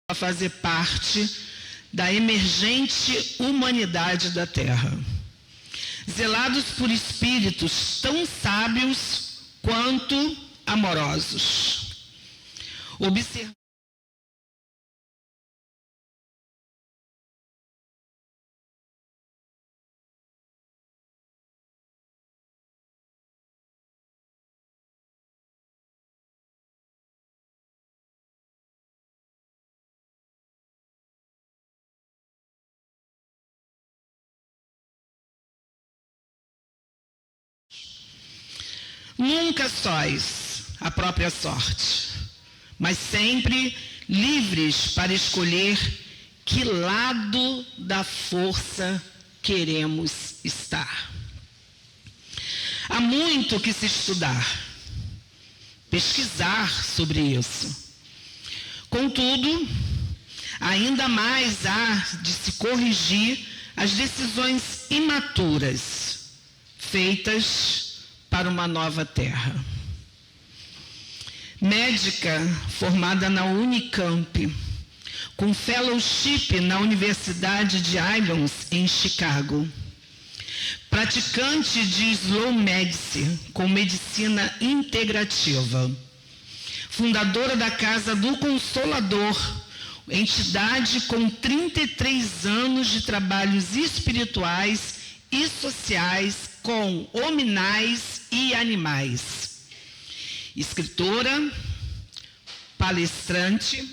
a fazer parte da emergente humanidade da Terra, zelados por espíritos tão sábios quanto amorosos. Observe nunca sóis a própria sorte, mas sempre livres para escolher que lado da força queremos estar. Há muito que se estudar, pesquisar sobre isso. Contudo, ainda mais há de se corrigir as decisões imaturas feitas para uma nova terra. Médica formada na Unicamp, com fellowship na Universidade de Illinois, em Chicago. Praticante de Slow Medicine, com medicina integrativa. Fundadora da Casa do Consolador, entidade com 33 anos de trabalhos espirituais e sociais com hominais e animais. Escritora, palestrante,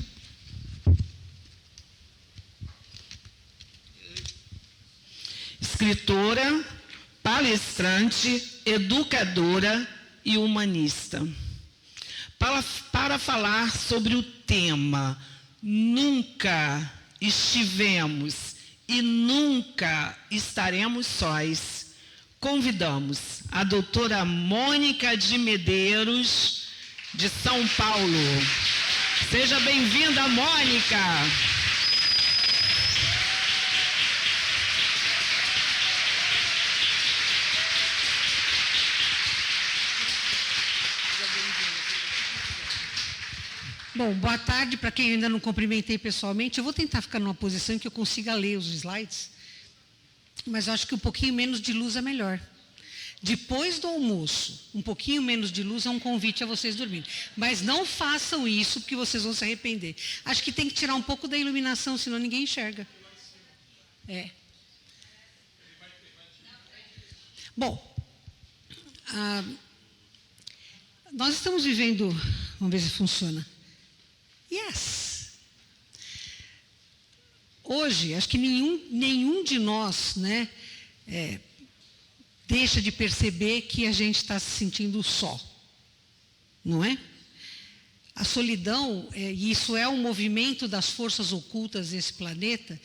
educadora e humanista. Para falar sobre o tema Nunca estivemos e nunca estaremos sós, convidamos a doutora Mônica de Medeiros, de São Paulo. Seja bem-vinda, Mônica. Bom, boa tarde para quem eu ainda não cumprimentei pessoalmente. Eu vou tentar ficar numa posição em que eu consiga ler os slides, mas eu acho que um pouquinho menos de luz é melhor. Depois do almoço, um pouquinho menos de luz é um convite a vocês dormirem. Mas não façam isso, porque vocês vão se arrepender. Acho que tem que tirar um pouco da iluminação, senão ninguém enxerga. Bom, nós estamos vivendo... Vamos ver se funciona. Yes! Hoje, acho que nenhum de nós, né, deixa de perceber que a gente está se sentindo só, não é? A solidão, e isso é um movimento das forças ocultas desse planeta,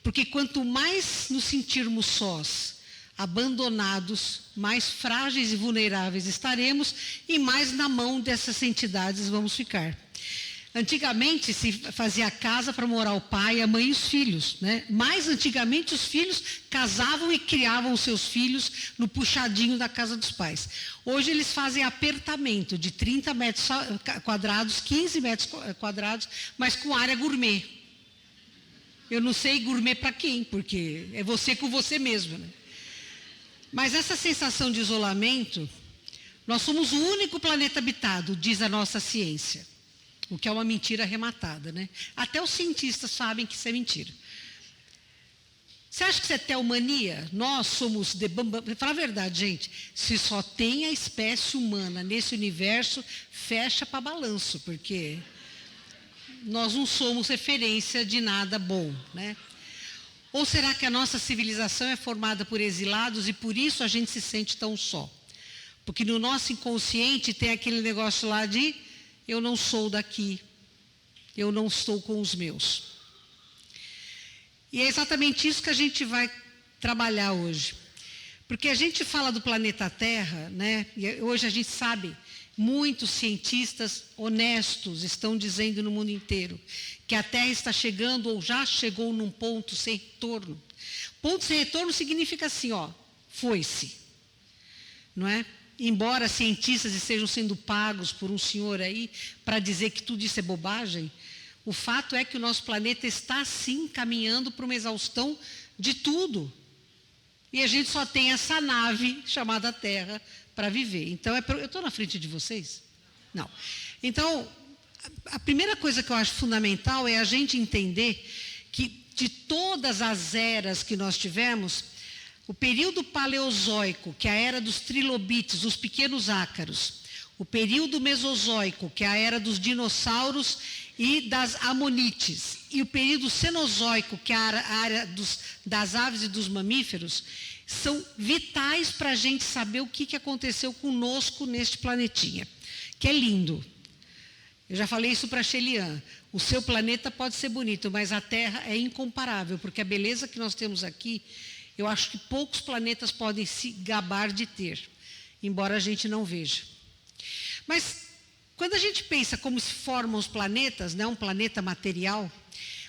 porque quanto mais nos sentirmos sós, abandonados, mais frágeis e vulneráveis estaremos e mais na mão dessas entidades vamos ficar. Antigamente se fazia casa para morar o pai, a mãe e os filhos, né? Mas antigamente os filhos casavam e criavam os seus filhos no puxadinho da casa dos pais. Hoje eles fazem apertamento de 30 metros quadrados, 15 metros quadrados, mas com área gourmet. Eu não sei gourmet para quem, porque é você com você mesmo, né? Mas essa sensação de isolamento, nós somos o único planeta habitado, diz a nossa ciência. O que é uma mentira arrematada, né? Até os cientistas sabem que isso é mentira. Você acha que isso é teomania? Nós somos... Fala a verdade, gente. Se só tem a espécie humana nesse universo, fecha para balanço, porque nós não somos referência de nada bom, né? Ou será que a nossa civilização é formada por exilados e por isso a gente se sente tão só? Porque no nosso inconsciente tem aquele negócio lá de eu não sou daqui, eu não estou com os meus. E é exatamente isso que a gente vai trabalhar hoje. Porque a gente fala do planeta Terra, né? E hoje a gente sabe, muitos cientistas honestos estão dizendo no mundo inteiro que a Terra está chegando ou já chegou num ponto sem retorno. Ponto sem retorno significa assim, foi-se, não é? Embora cientistas estejam sendo pagos por um senhor aí para dizer que tudo isso é bobagem, O fato é que o nosso planeta está, sim, caminhando para uma exaustão de tudo. E a gente só tem essa nave chamada Terra para viver. Então, eu estou na frente de vocês? Não. Então, a primeira coisa que eu acho fundamental é a gente entender que de todas as eras que nós tivemos, o período paleozoico, que é a era dos trilobites, os pequenos ácaros, o período mesozoico, que é a era dos dinossauros e das amonites, e o período cenozoico, que é a área das aves e dos mamíferos, são vitais para a gente saber o que aconteceu conosco neste planetinha, que é lindo. Eu já falei isso para a Shelian. O seu planeta pode ser bonito, mas a Terra é incomparável, porque a beleza que nós temos aqui, eu acho que poucos planetas podem se gabar de ter, embora a gente não veja. Mas, quando a gente pensa como se formam os planetas, né, um planeta material,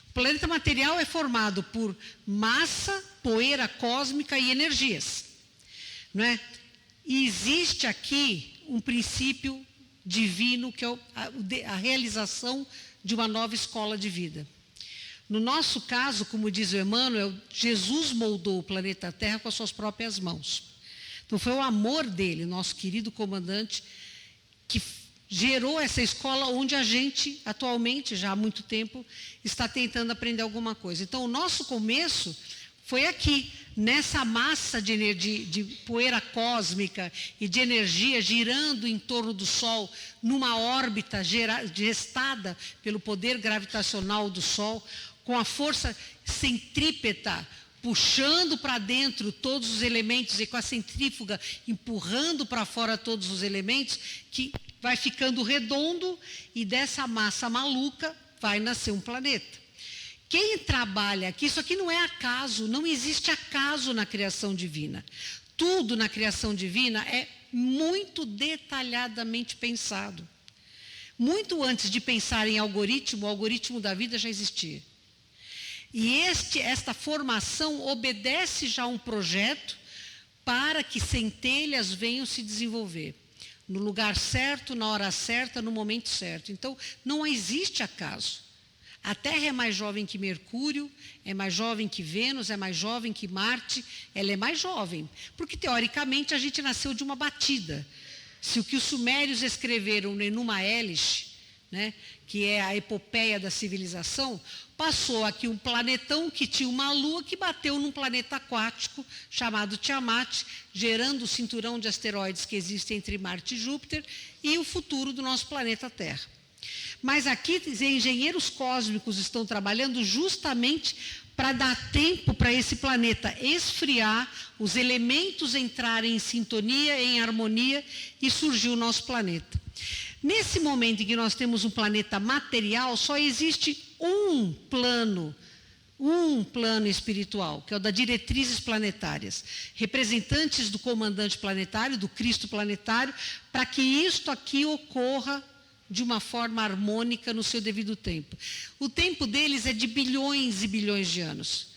o planeta material é formado por massa, poeira cósmica e energias. Não é? E existe aqui um princípio divino, que é a realização de uma nova escola de vida. No nosso caso, como diz o Emmanuel, Jesus moldou o planeta Terra com as suas próprias mãos. Então foi o amor dele, nosso querido comandante, que gerou essa escola onde a gente, atualmente, já há muito tempo, está tentando aprender alguma coisa. Então, o nosso começo foi aqui, nessa massa de poeira cósmica e de energia girando em torno do Sol, numa órbita gestada pelo poder gravitacional do Sol, com a força centrípeta puxando para dentro todos os elementos e com a centrífuga empurrando para fora todos os elementos, que vai ficando redondo e dessa massa maluca vai nascer um planeta. Quem trabalha aqui, isso aqui não é acaso, não existe acaso na criação divina. Tudo na criação divina é muito detalhadamente pensado. Muito antes de pensar em algoritmo, o algoritmo da vida já existia. E esta formação obedece já a um projeto para que centelhas venham se desenvolver. No lugar certo, na hora certa, no momento certo. Então, não existe acaso. A Terra é mais jovem que Mercúrio, é mais jovem que Vênus, é mais jovem que Marte, ela é mais jovem. Porque, teoricamente, a gente nasceu de uma batida. Se o que os sumérios escreveram no Enuma Elish, né, que é a epopeia da civilização, passou aqui um planetão que tinha uma lua que bateu num planeta aquático chamado Tiamat, gerando o cinturão de asteroides que existe entre Marte e Júpiter e o futuro do nosso planeta Terra. Mas aqui engenheiros cósmicos estão trabalhando justamente para dar tempo para esse planeta esfriar, os elementos entrarem em sintonia, em harmonia e surgir o nosso planeta. Nesse momento em que nós temos um planeta material, só existe um plano espiritual, que é o das diretrizes planetárias, representantes do comandante planetário, do Cristo planetário, para que isto aqui ocorra de uma forma harmônica no seu devido tempo. O tempo deles é de bilhões e bilhões de anos.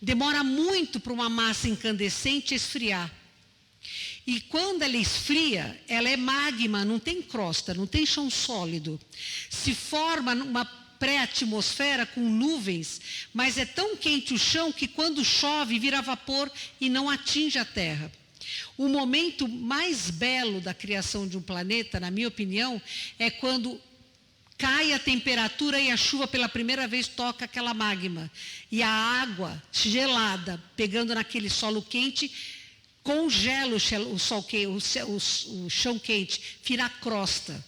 Demora muito para uma massa incandescente esfriar. E quando ela esfria, ela é magma, não tem crosta, não tem chão sólido. Se forma uma pré-atmosfera com nuvens, mas é tão quente o chão que quando chove vira vapor e não atinge a Terra. O momento mais belo da criação de um planeta, na minha opinião, é quando cai a temperatura e a chuva pela primeira vez toca aquela magma. E a água gelada, pegando naquele solo quente, congela o chão quente, vira crosta.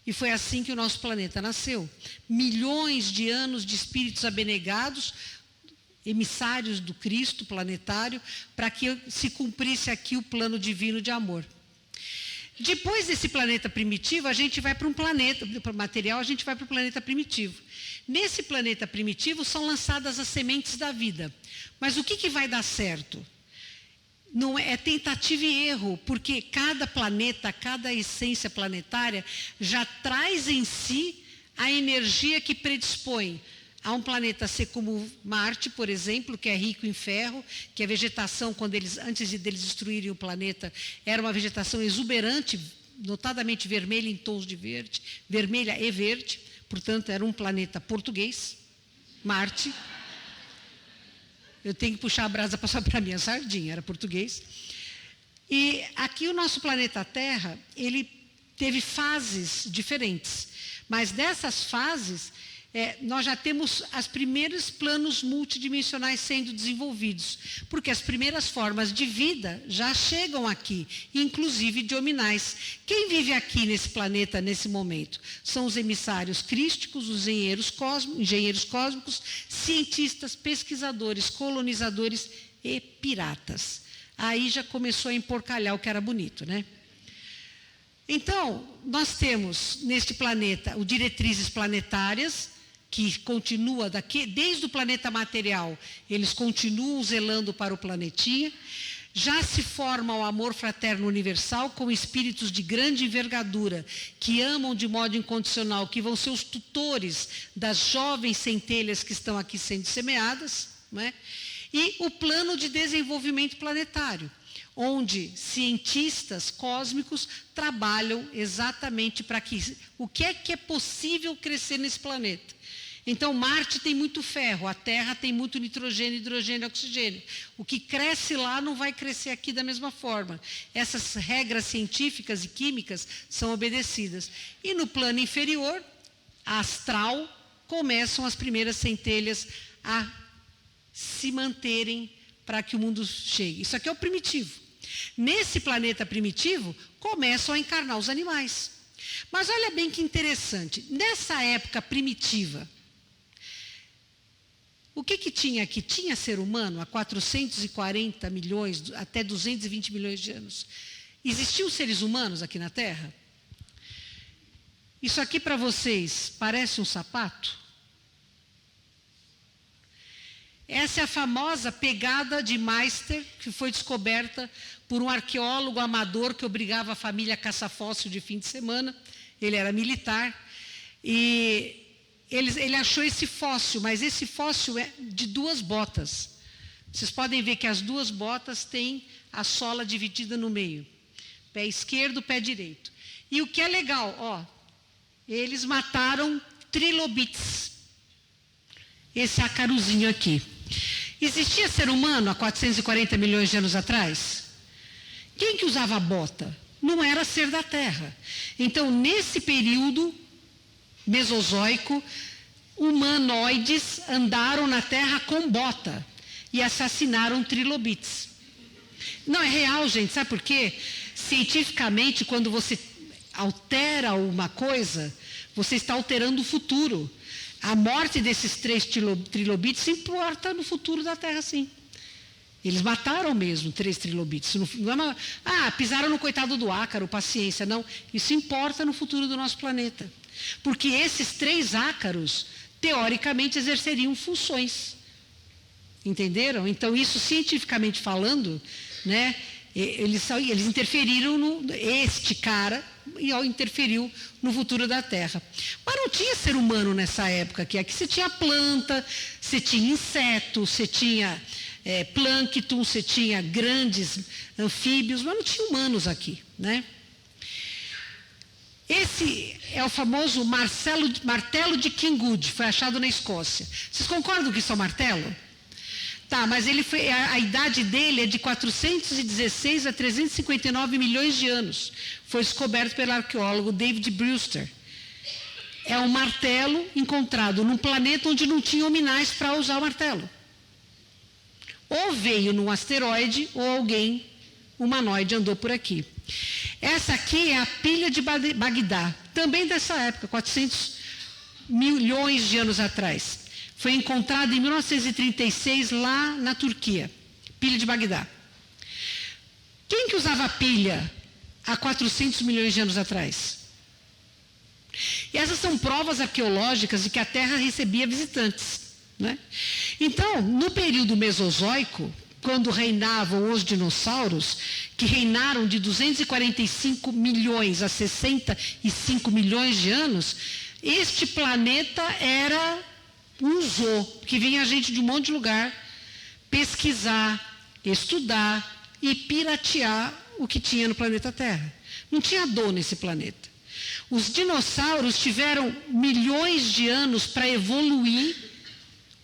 E foi assim que o nosso planeta nasceu. Milhões de anos de espíritos abnegados, emissários do Cristo planetário, para que se cumprisse aqui o plano divino de amor. Depois desse planeta primitivo, a gente vai para um planeta, para o material, a gente vai para o planeta primitivo. Nesse planeta primitivo são lançadas as sementes da vida. Mas o que vai dar certo? Não é tentativa e erro, porque cada planeta, cada essência planetária já traz em si a energia que predispõe a um planeta ser como Marte, por exemplo, que é rico em ferro, que a vegetação, antes deles destruírem o planeta, era uma vegetação exuberante, notadamente vermelha em tons de verde, vermelha e verde, portanto, era um planeta português, Marte. Eu tenho que puxar a brasa para a minha sardinha, era português. E aqui o nosso planeta Terra, ele teve fases diferentes. Mas dessas fases, nós já temos os primeiros planos multidimensionais sendo desenvolvidos, porque as primeiras formas de vida já chegam aqui, inclusive de hominais. Quem vive aqui nesse planeta nesse momento? São os emissários crísticos, os engenheiros cósmicos, cientistas, pesquisadores, colonizadores e piratas. Aí já começou a emporcalhar o que era bonito, né? Então, nós temos neste planeta diretrizes planetárias, que continua desde o planeta material, eles continuam zelando para o planetinha. Já se forma o amor fraterno universal com espíritos de grande envergadura, que amam de modo incondicional, que vão ser os tutores das jovens centelhas que estão aqui sendo semeadas, né? E o plano de desenvolvimento planetário, onde cientistas cósmicos trabalham exatamente para o que é possível crescer nesse planeta. Então, Marte tem muito ferro, a Terra tem muito nitrogênio, hidrogênio e oxigênio. O que cresce lá não vai crescer aqui da mesma forma. Essas regras científicas e químicas são obedecidas. E no plano inferior, astral, começam as primeiras centelhas a se manterem para que o mundo chegue. Isso aqui é o primitivo. Nesse planeta primitivo, começam a encarnar os animais. Mas olha bem que interessante. Nessa época primitiva, o que tinha aqui? Tinha ser humano há 440 milhões, até 220 milhões de anos. Existiam seres humanos aqui na Terra? Isso aqui para vocês parece um sapato? Essa é a famosa pegada de Meister, que foi descoberta por um arqueólogo amador que obrigava a família a caçar fóssil de fim de semana. Ele era militar e ele achou esse fóssil, mas esse fóssil é de 2 botas. Vocês podem ver que as 2 botas têm a sola dividida no meio. Pé esquerdo, pé direito. E o que é legal, ó, eles mataram trilobites. Esse ácarozinho aqui. Existia ser humano há 440 milhões de anos atrás? Quem que usava bota? Não era ser da Terra. Então, nesse período mesozoico, humanoides andaram na Terra com bota e assassinaram trilobites. Não, é real, gente. Sabe por quê? Cientificamente, quando você altera uma coisa, você está alterando o futuro. A morte desses 3 trilobites importa no futuro da Terra, sim. Eles mataram mesmo 3 trilobites. Pisaram no coitado do ácaro, paciência. Não, isso importa no futuro do nosso planeta. Porque esses 3 ácaros, teoricamente, exerceriam funções. Entenderam? Então, isso cientificamente falando, né, eles interferiram este cara interferiu no futuro da Terra. Mas não tinha ser humano nessa época aqui. Aqui você tinha planta, você tinha inseto, você tinha plâncton, você tinha grandes anfíbios, mas não tinha humanos aqui, né? Esse é o famoso martelo de Kingood, foi achado na Escócia. Vocês concordam que isso é um martelo? Tá, mas a idade dele é de 416 a 359 milhões de anos. Foi descoberto pelo arqueólogo David Brewster. É um martelo encontrado num planeta onde não tinha hominais para usar o martelo. Ou veio num asteroide, ou alguém humanoide andou por aqui. Essa aqui é a pilha de Bagdá, também dessa época, 400 milhões de anos atrás. Foi encontrada em 1936 lá na Turquia, pilha de Bagdá. Quem que usava pilha há 400 milhões de anos atrás? E essas são provas arqueológicas de que a Terra recebia visitantes, né? Então, no período mesozoico, quando reinavam os dinossauros, que reinaram de 245 milhões a 65 milhões de anos, este planeta era um zoo, que vinha gente de um monte de lugar pesquisar, estudar e piratear o que tinha no planeta Terra. Não tinha dor nesse planeta. Os dinossauros tiveram milhões de anos para evoluir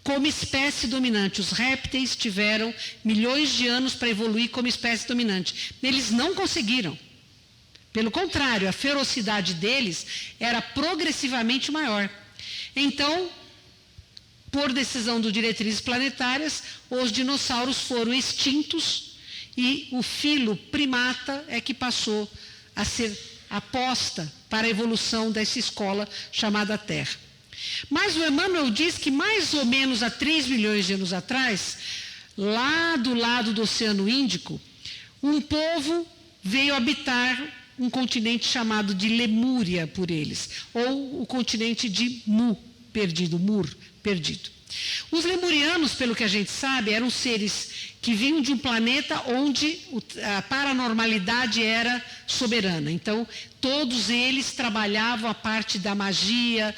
como espécie dominante. Os répteis tiveram milhões de anos para evoluir como espécie dominante. Eles não conseguiram. Pelo contrário, a ferocidade deles era progressivamente maior. Então, por decisão do Diretrizes Planetárias, os dinossauros foram extintos e o filo primata é que passou a ser aposta para a evolução dessa escola chamada Terra. Mas o Emmanuel diz que mais ou menos há 3 milhões de anos atrás, lá do lado do Oceano Índico, um povo veio habitar um continente chamado de Lemúria por eles, ou o continente de Mu, perdido, Mur, perdido. Os lemurianos, pelo que a gente sabe, eram seres que vinham de um planeta onde a paranormalidade era soberana. Então, todos eles trabalhavam a parte da magia,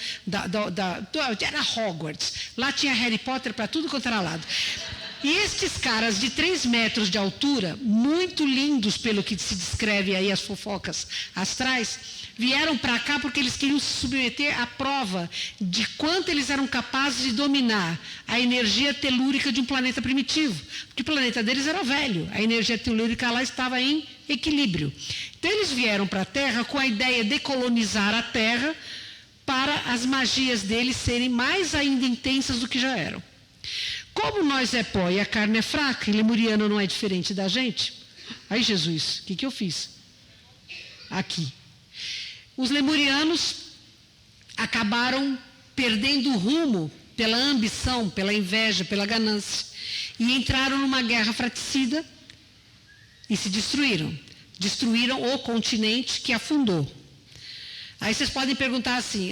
era Hogwarts. Lá tinha Harry Potter para tudo quanto era lado. E estes caras de 3 metros de altura, muito lindos pelo que se descreve aí as fofocas astrais, vieram para cá porque eles queriam se submeter à prova de quanto eles eram capazes de dominar a energia telúrica de um planeta primitivo. Porque o planeta deles era velho, a energia telúrica lá estava em equilíbrio. Então eles vieram para a Terra com a ideia de colonizar a Terra para as magias deles serem mais ainda intensas do que já eram. Como nós é pó e a carne é fraca, e lemuriano não é diferente da gente, aí Jesus, o que eu fiz? Aqui. Os lemurianos acabaram perdendo o rumo pela ambição, pela inveja, pela ganância, e entraram numa guerra fratricida e se destruíram. Destruíram o continente que afundou. Aí vocês podem perguntar assim,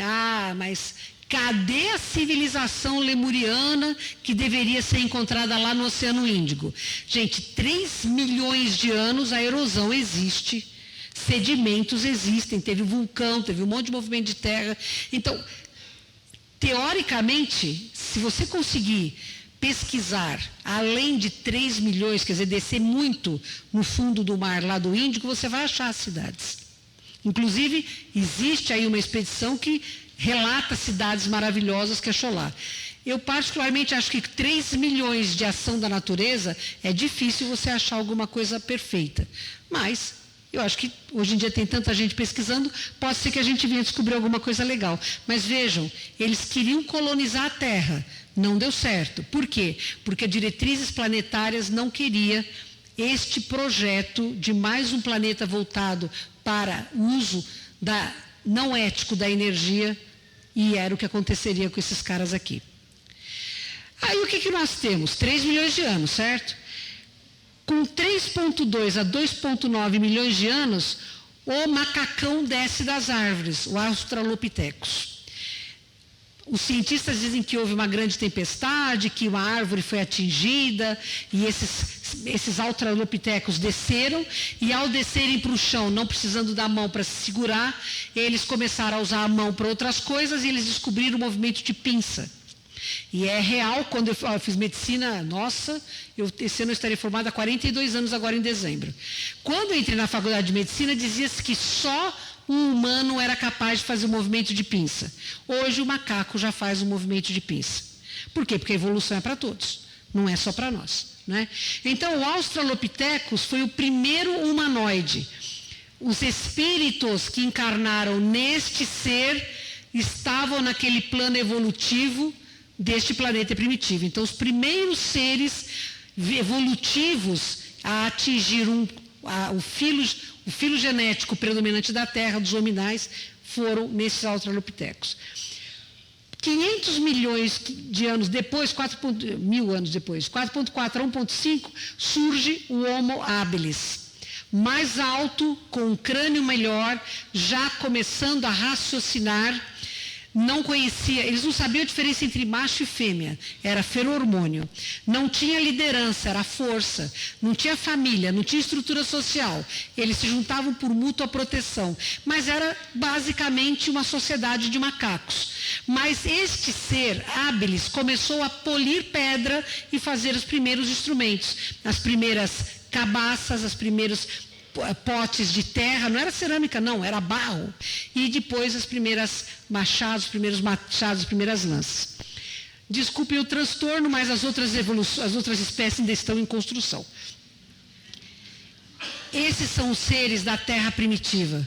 mas cadê a civilização lemuriana que deveria ser encontrada lá no Oceano Índico? Gente, 3 milhões de anos a erosão existe, sedimentos existem, teve vulcão, teve um monte de movimento de terra. Então, teoricamente, se você conseguir pesquisar além de 3 milhões, quer dizer, descer muito no fundo do mar lá do Índico, você vai achar as cidades. Inclusive, existe aí uma expedição que relata cidades maravilhosas que achou lá. Eu particularmente acho que 3 milhões de ação da natureza é difícil você achar alguma coisa perfeita. Mas eu acho que hoje em dia tem tanta gente pesquisando, pode ser que a gente venha descobrir alguma coisa legal. Mas vejam, eles queriam colonizar a Terra, não deu certo. Por quê? Porque Diretrizes Planetárias não queria este projeto de mais um planeta voltado para o uso não ético da energia, e era o que aconteceria com esses caras aqui. Aí o que nós temos? 3 milhões de anos, certo? Com 3,2 a 2,9 milhões de anos, o macacão desce das árvores, o Australopithecus. Os cientistas dizem que houve uma grande tempestade, que uma árvore foi atingida, e esses Australopithecus desceram, e ao descerem para o chão, não precisando da mão para se segurar, eles começaram a usar a mão para outras coisas, e eles descobriram o movimento de pinça. E é real, quando eu fiz medicina, nossa, esse ano eu estarei formada há 42 anos agora em dezembro. Quando eu entrei na faculdade de medicina, dizia-se que só um humano era capaz de fazer o movimento de pinça. Hoje o macaco já faz o movimento de pinça. Por quê? Porque a evolução é para todos, não é só para nós, né? Então o Australopithecus foi o primeiro humanoide. Os espíritos que encarnaram neste ser estavam naquele plano evolutivo deste planeta primitivo. Então os primeiros seres evolutivos a atingir o filo genético predominante da Terra, dos hominais, foram nesses Australopithecus. 500 milhões de anos depois, 4.000 anos depois, 4.4 a 1.5, surge o Homo habilis. Mais alto, com um crânio melhor, já começando a raciocinar. Não conhecia, eles não sabiam a diferença entre macho e fêmea, era ferormônio. Não tinha liderança, era força. Não tinha família, não tinha estrutura social. Eles se juntavam por mútua proteção. Mas era basicamente uma sociedade de macacos. Mas este ser, habilis, começou a polir pedra e fazer os primeiros instrumentos. As primeiras cabaças, as primeiros potes de terra, não era cerâmica não, era barro. E depois os primeiros machados, as primeiras lanças. Desculpem o transtorno, mas as outras espécies ainda estão em construção. Esses são os seres da terra primitiva.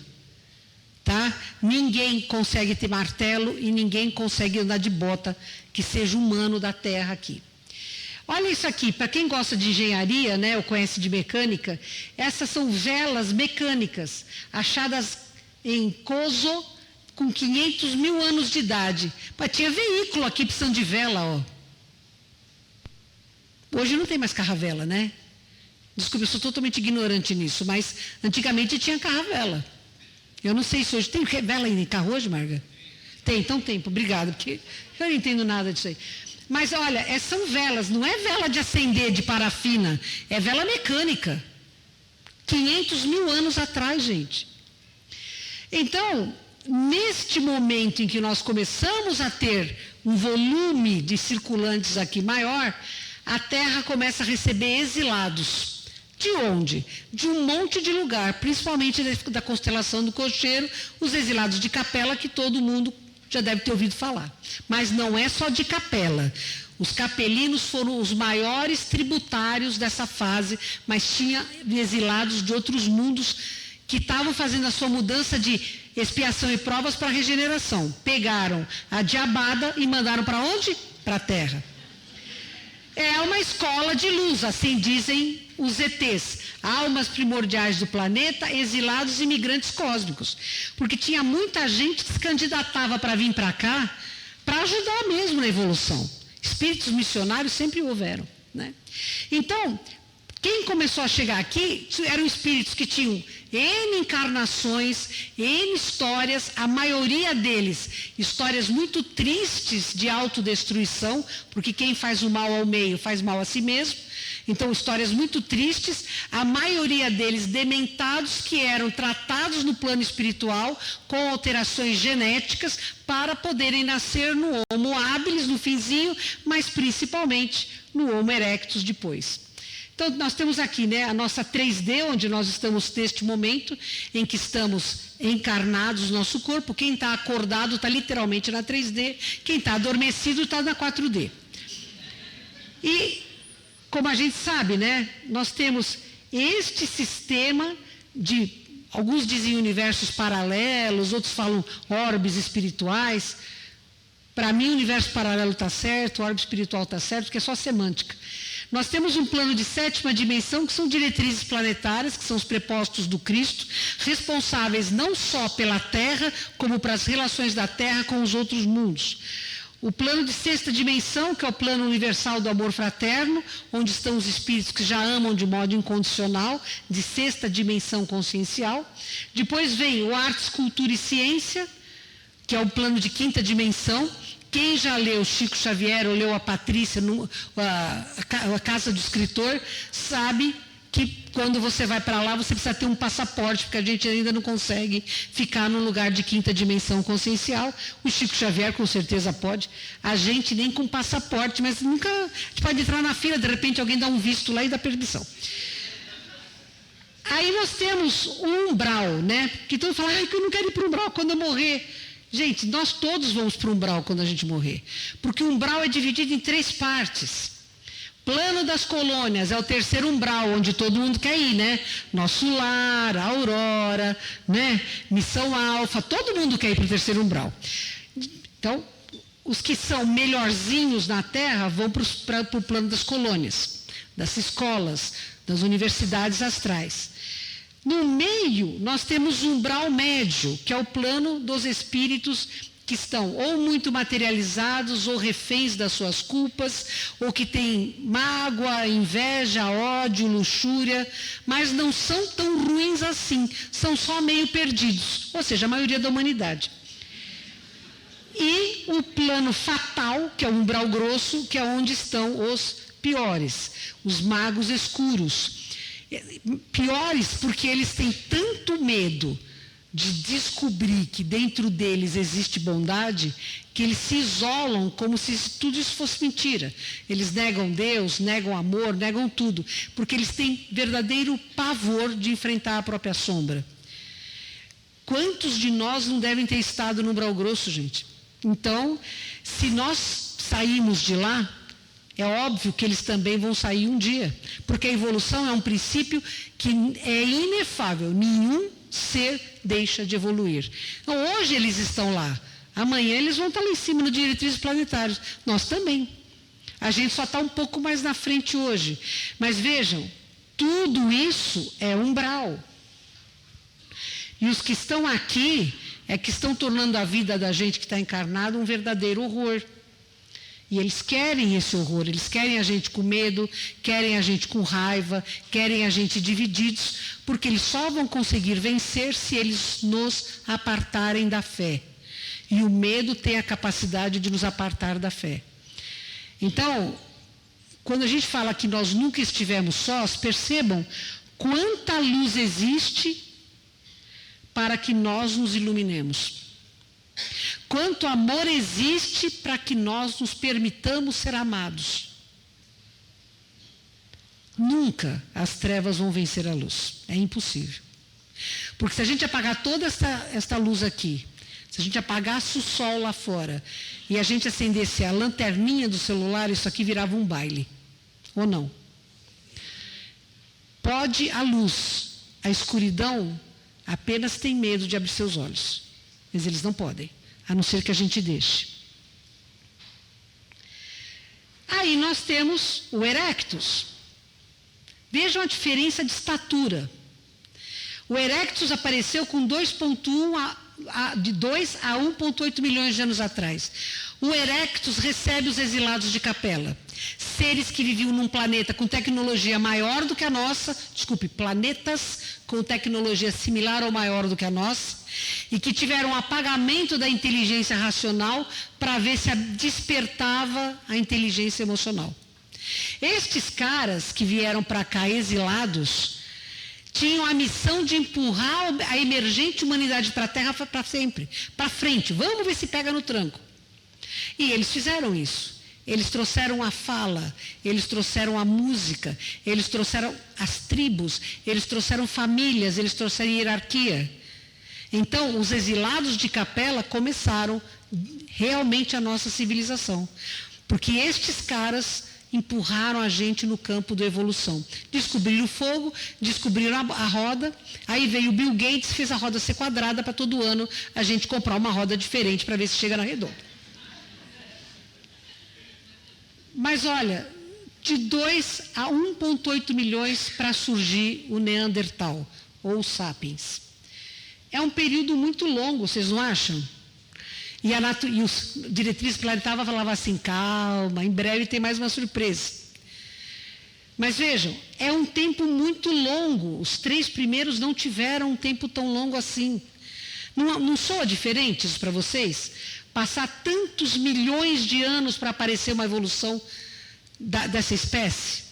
Tá? Ninguém consegue ter martelo e ninguém consegue andar de bota que seja humano da terra aqui. Olha isso aqui, para quem gosta de engenharia, né, ou conhece de mecânica, essas são velas mecânicas, achadas em Koso, com 500 mil anos de idade. Mas tinha veículo aqui precisando de vela, ó. Hoje não tem mais carro-vela, né? Desculpa, eu sou totalmente ignorante nisso, mas antigamente tinha carro-vela. Eu não sei se hoje tem vela em carro hoje, Marga? Tem, então tem, obrigado, porque eu não entendo nada disso aí. Mas olha, são velas, não é vela de acender de parafina, é vela mecânica. 500 mil anos atrás, gente. Então, neste momento em que nós começamos a ter um volume de circulantes aqui maior, a Terra começa a receber exilados. De onde? De um monte de lugar, principalmente da constelação do Cocheiro, os exilados de Capela, que todo mundo já deve ter ouvido falar. Mas não é só de Capela. Os capelinos foram os maiores tributários dessa fase, mas tinha exilados de outros mundos que estavam fazendo a sua mudança de expiação e provas para regeneração. Pegaram a diabada e mandaram para onde? Para a Terra. É uma escola de luz, assim dizem os ETs, almas primordiais do planeta, exilados e imigrantes cósmicos. Porque tinha muita gente que se candidatava para vir para cá, para ajudar mesmo na evolução. Espíritos missionários sempre houveram, né? Então, quem começou a chegar aqui eram espíritos que tinham N encarnações, N histórias, a maioria deles histórias muito tristes de autodestruição, porque quem faz o mal ao meio faz mal a si mesmo. Então, histórias muito tristes, a maioria deles dementados que eram tratados no plano espiritual com alterações genéticas para poderem nascer no Homo habilis, no finzinho, mas principalmente no Homo erectus depois. Então, nós temos aqui, né, a nossa 3D, onde nós estamos neste momento em que estamos encarnados no nosso corpo. Quem está acordado está literalmente na 3D, quem está adormecido está na 4D. E, como a gente sabe, né, nós temos este sistema de, alguns dizem universos paralelos, outros falam orbes espirituais. Para mim, o universo paralelo está certo, o orbe espiritual está certo, porque é só semântica. Nós temos um plano de 7ª dimensão, que são diretrizes planetárias, que são os prepostos do Cristo, responsáveis não só pela Terra, como para as relações da Terra com os outros mundos. O plano de 6ª dimensão, que é o plano universal do amor fraterno, onde estão os espíritos que já amam de modo incondicional, de 6ª dimensão consciencial. Depois vem o Artes, Cultura e Ciência, que é o plano de 5ª dimensão. Quem já leu Chico Xavier ou leu a Patrícia, a Casa do Escritor, sabe que quando você vai para lá, você precisa ter um passaporte, porque a gente ainda não consegue ficar num lugar de 5ª dimensão consciencial. O Chico Xavier com certeza pode. A gente nem com passaporte, mas nunca... A gente pode entrar na fila, de repente alguém dá um visto lá e dá permissão. Aí nós temos um umbral, né? Que todo mundo fala, que eu não quero ir para o umbral quando eu morrer. Gente, nós todos vamos para o umbral quando a gente morrer. Porque o umbral é dividido em 3 partes. Plano das colônias é o 3º umbral, onde todo mundo quer ir, né? Nosso Lar, Aurora, né? Missão Alfa, todo mundo quer ir para o 3º umbral. Então, os que são melhorzinhos na Terra vão para o plano das colônias, das escolas, das universidades astrais. No meio, nós temos um umbral médio, que é o plano dos espíritos que estão ou muito materializados, ou reféns das suas culpas, ou que têm mágoa, inveja, ódio, luxúria, mas não são tão ruins assim, são só meio perdidos, ou seja, a maioria da humanidade. E o plano fatal, que é o umbral grosso, que é onde estão os piores, os magos escuros. Piores porque eles têm tanto medo de descobrir que dentro deles existe bondade, que eles se isolam como se tudo isso fosse mentira. Eles negam Deus, negam amor, negam tudo, porque eles têm verdadeiro pavor de enfrentar a própria sombra. Quantos de nós não devem ter estado no umbral grosso, gente? Então, se nós saímos de lá, é óbvio que eles também vão sair um dia, porque a evolução é um princípio que é inefável, nenhum ser deixa de evoluir. Então, hoje eles estão lá, amanhã eles vão estar lá em cima no diretrizes planetários, nós também. A gente só está um pouco mais na frente hoje. Mas vejam, tudo isso é umbral. E os que estão aqui é que estão tornando a vida da gente que está encarnado um verdadeiro horror. E eles querem esse horror, eles querem a gente com medo, querem a gente com raiva, querem a gente divididos, porque eles só vão conseguir vencer se eles nos apartarem da fé. E o medo tem a capacidade de nos apartar da fé. Então, quando a gente fala que nós nunca estivemos sós, percebam quanta luz existe para que nós nos iluminemos. Quanto amor existe para que nós nos permitamos ser amados. Nunca as trevas vão vencer a luz. É impossível. Porque se a gente apagar toda esta luz aqui, se a gente apagasse o sol lá fora e a gente acendesse a lanterninha do celular, isso aqui virava um baile. Ou não? Pode a luz, a escuridão apenas tem medo de abrir seus olhos. Mas eles não podem, a não ser que a gente deixe. Aí nós temos o Erectus. Vejam a diferença de estatura. O Erectus apareceu com 2,1 de 2 a 1,8 milhões de anos atrás. O Erectus recebe os exilados de Capela. Seres que viviam num planeta com tecnologia maior do que a nossa, planetas com tecnologia similar ou maior do que a nossa, e que tiveram um apagamento da inteligência racional para ver se despertava a inteligência emocional. Estes caras que vieram para cá exilados tinham a missão de empurrar a emergente humanidade para a Terra para sempre, para frente. Vamos ver se pega no tranco. E eles fizeram isso. Eles trouxeram a fala, eles trouxeram a música, eles trouxeram as tribos, eles trouxeram famílias, eles trouxeram hierarquia. Então, os exilados de Capela começaram realmente a nossa civilização. Porque estes caras empurraram a gente no campo da evolução. Descobriram o fogo, descobriram a roda, aí veio o Bill Gates, fez a roda ser quadrada para todo ano a gente comprar uma roda diferente para ver se chega na redonda. Mas olha, de 2 a 1,8 milhões para surgir o Neandertal, ou o Sapiens. É um período muito longo, vocês não acham? E os diretrizes planetárias falavam assim, calma, em breve tem mais uma surpresa. Mas vejam, é um tempo muito longo. Os 3 primeiros não tiveram um tempo tão longo assim. Não soa diferente isso para vocês? Passar tantos milhões de anos para aparecer uma evolução dessa espécie?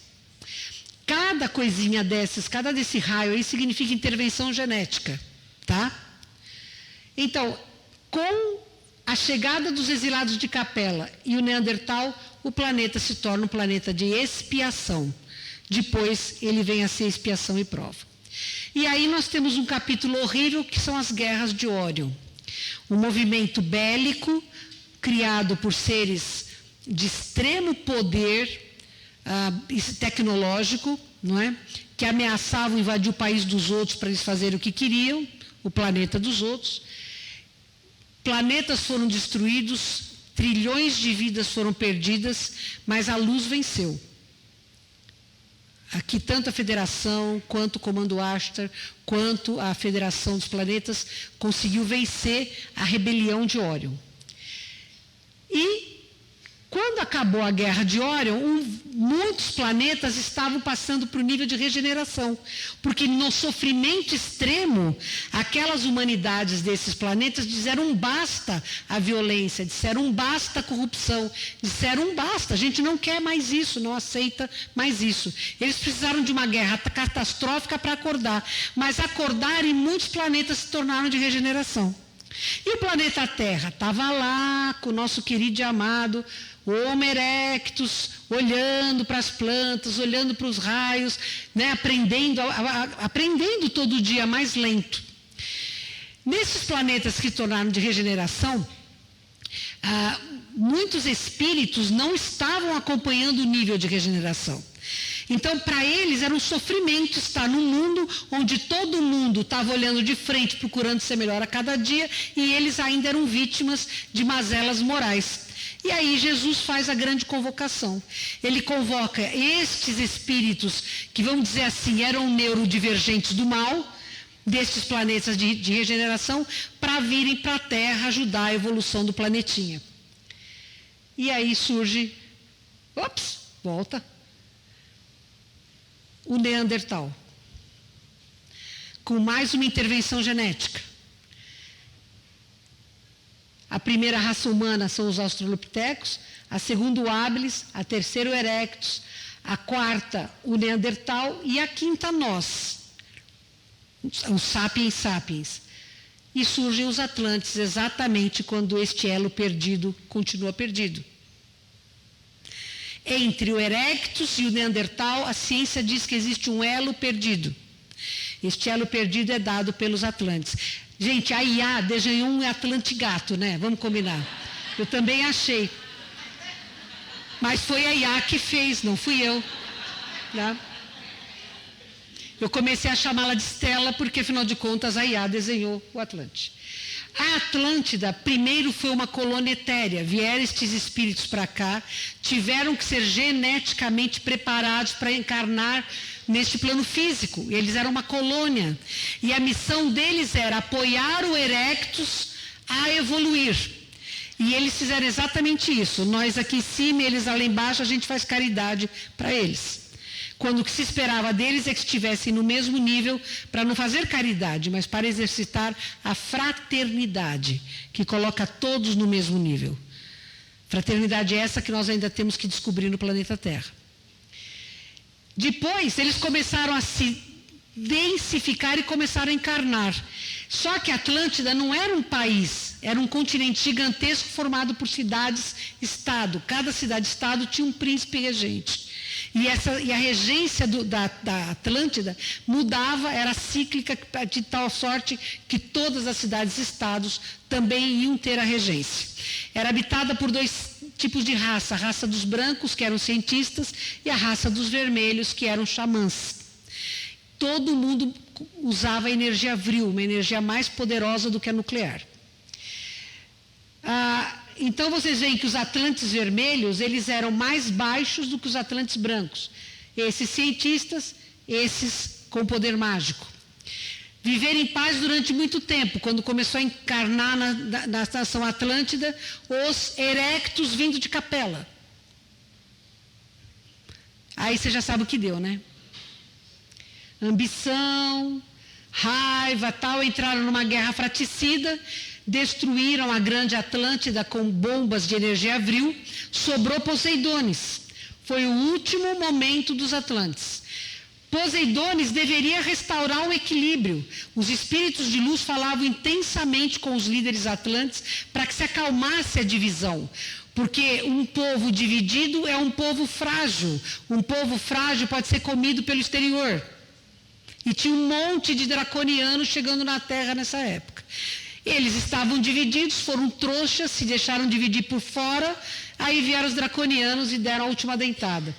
Cada coisinha dessas, cada desse raio aí significa intervenção genética, tá? Então, com a chegada dos exilados de Capela e o Neandertal, o planeta se torna um planeta de expiação. Depois ele vem a ser expiação e prova. E aí nós temos um capítulo horrível que são as guerras de Órion. Um movimento bélico criado por seres de extremo poder tecnológico, não é? Que ameaçavam invadir o país dos outros para eles fazerem o que queriam, o planeta dos outros. Planetas foram destruídos, trilhões de vidas foram perdidas, mas a luz venceu. Aqui tanto a Federação, quanto o Comando Ashtar, quanto a Federação dos Planetas conseguiu vencer a rebelião de Órion. E quando acabou a guerra de Órion, muitos planetas estavam passando para o nível de regeneração, porque no sofrimento extremo, aquelas humanidades desses planetas disseram basta à violência, disseram basta à corrupção, disseram basta, a gente não quer mais isso, não aceita mais isso. Eles precisaram de uma guerra catastrófica para acordar, mas acordaram e muitos planetas se tornaram de regeneração. E o planeta Terra estava lá com o nosso querido e amado Homo erectus, olhando para as plantas, olhando para os raios, né, aprendendo todo dia mais lento. Nesses planetas que se tornaram de regeneração, muitos espíritos não estavam acompanhando o nível de regeneração. Então, para eles, era um sofrimento estar num mundo onde todo mundo estava olhando de frente, procurando ser melhor a cada dia, e eles ainda eram vítimas de mazelas morais. E aí Jesus faz a grande convocação. Ele convoca estes espíritos, que vamos dizer assim, eram neurodivergentes do mal, destes planetas de regeneração, para virem para a Terra ajudar a evolução do planetinha. E aí surge, volta, o Neandertal, com mais uma intervenção genética. A primeira raça humana são os australopitecos, a segunda o habilis, a terceira o erectus, a quarta o Neandertal e a quinta nós, os sapiens sapiens. E surgem os Atlantes exatamente quando este elo perdido continua perdido. Entre o erectus e o Neandertal, a ciência diz que existe um elo perdido. Este elo perdido é dado pelos Atlantes. Gente, a IA desenhou um Atlantigato, né? Vamos combinar. Eu também achei. Mas foi a IA que fez, não fui eu. Né? Eu comecei a chamá-la de Stella, porque, afinal de contas, a IA desenhou o Atlante. A Atlântida, primeiro, foi uma colônia etérea. Vieram estes espíritos para cá, tiveram que ser geneticamente preparados para encarnar neste plano físico. Eles eram uma colônia. E a missão deles era apoiar o erectus a evoluir. E eles fizeram exatamente isso. Nós aqui em cima, eles lá embaixo, a gente faz caridade para eles. Quando o que se esperava deles é que estivessem no mesmo nível para não fazer caridade, mas para exercitar a fraternidade, que coloca todos no mesmo nível. Fraternidade é essa que nós ainda temos que descobrir no planeta Terra. Depois, eles começaram a se densificar e começaram a encarnar. Só que a Atlântida não era um país, era um continente gigantesco formado por cidades-estado. Cada cidade-estado tinha um príncipe regente. E a regência da Atlântida mudava, era cíclica, de tal sorte que todas as cidades-estados também iam ter a regência. Era habitada por dois tipos de raça, a raça dos brancos, que eram cientistas, e a raça dos vermelhos, que eram xamãs. Todo mundo usava a energia vril, uma energia mais poderosa do que a nuclear. Então, vocês veem que os Atlantes vermelhos, eles eram mais baixos do que os Atlantes brancos. Esses cientistas, esses com poder mágico. Viveram em paz durante muito tempo. Quando começou a encarnar na estação Atlântida, os erectus vindo de Capela. Aí você já sabe o que deu, né? Ambição, raiva, tal, entraram numa guerra fratricida, destruíram a grande Atlântida com bombas de energia vril, sobrou Poseidones. Foi o último momento dos Atlantes. Poseidones deveria restaurar o equilíbrio. Os espíritos de luz falavam intensamente com os líderes atlantes para que se acalmasse a divisão. Porque um povo dividido é um povo frágil. Um povo frágil pode ser comido pelo exterior. E tinha um monte de draconianos chegando na Terra nessa época. Eles estavam divididos, foram trouxas, se deixaram dividir por fora, aí vieram os draconianos e deram a última dentada.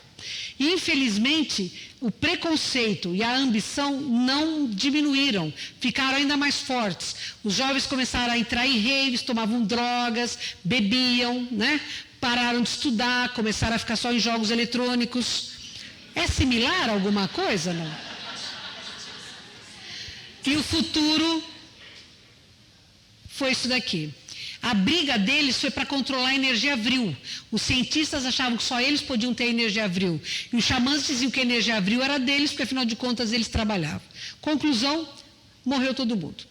E, infelizmente, o preconceito e a ambição não diminuíram, ficaram ainda mais fortes. Os jovens começaram a entrar em raves, tomavam drogas, bebiam, né? Pararam de estudar, começaram a ficar só em jogos eletrônicos. É similar a alguma coisa, não? E o futuro foi isso daqui. A briga deles foi para controlar a energia vril. Os cientistas achavam que só eles podiam ter energia vril. E os xamãs diziam que a energia vril era deles, porque afinal de contas eles trabalhavam. Conclusão, morreu todo mundo.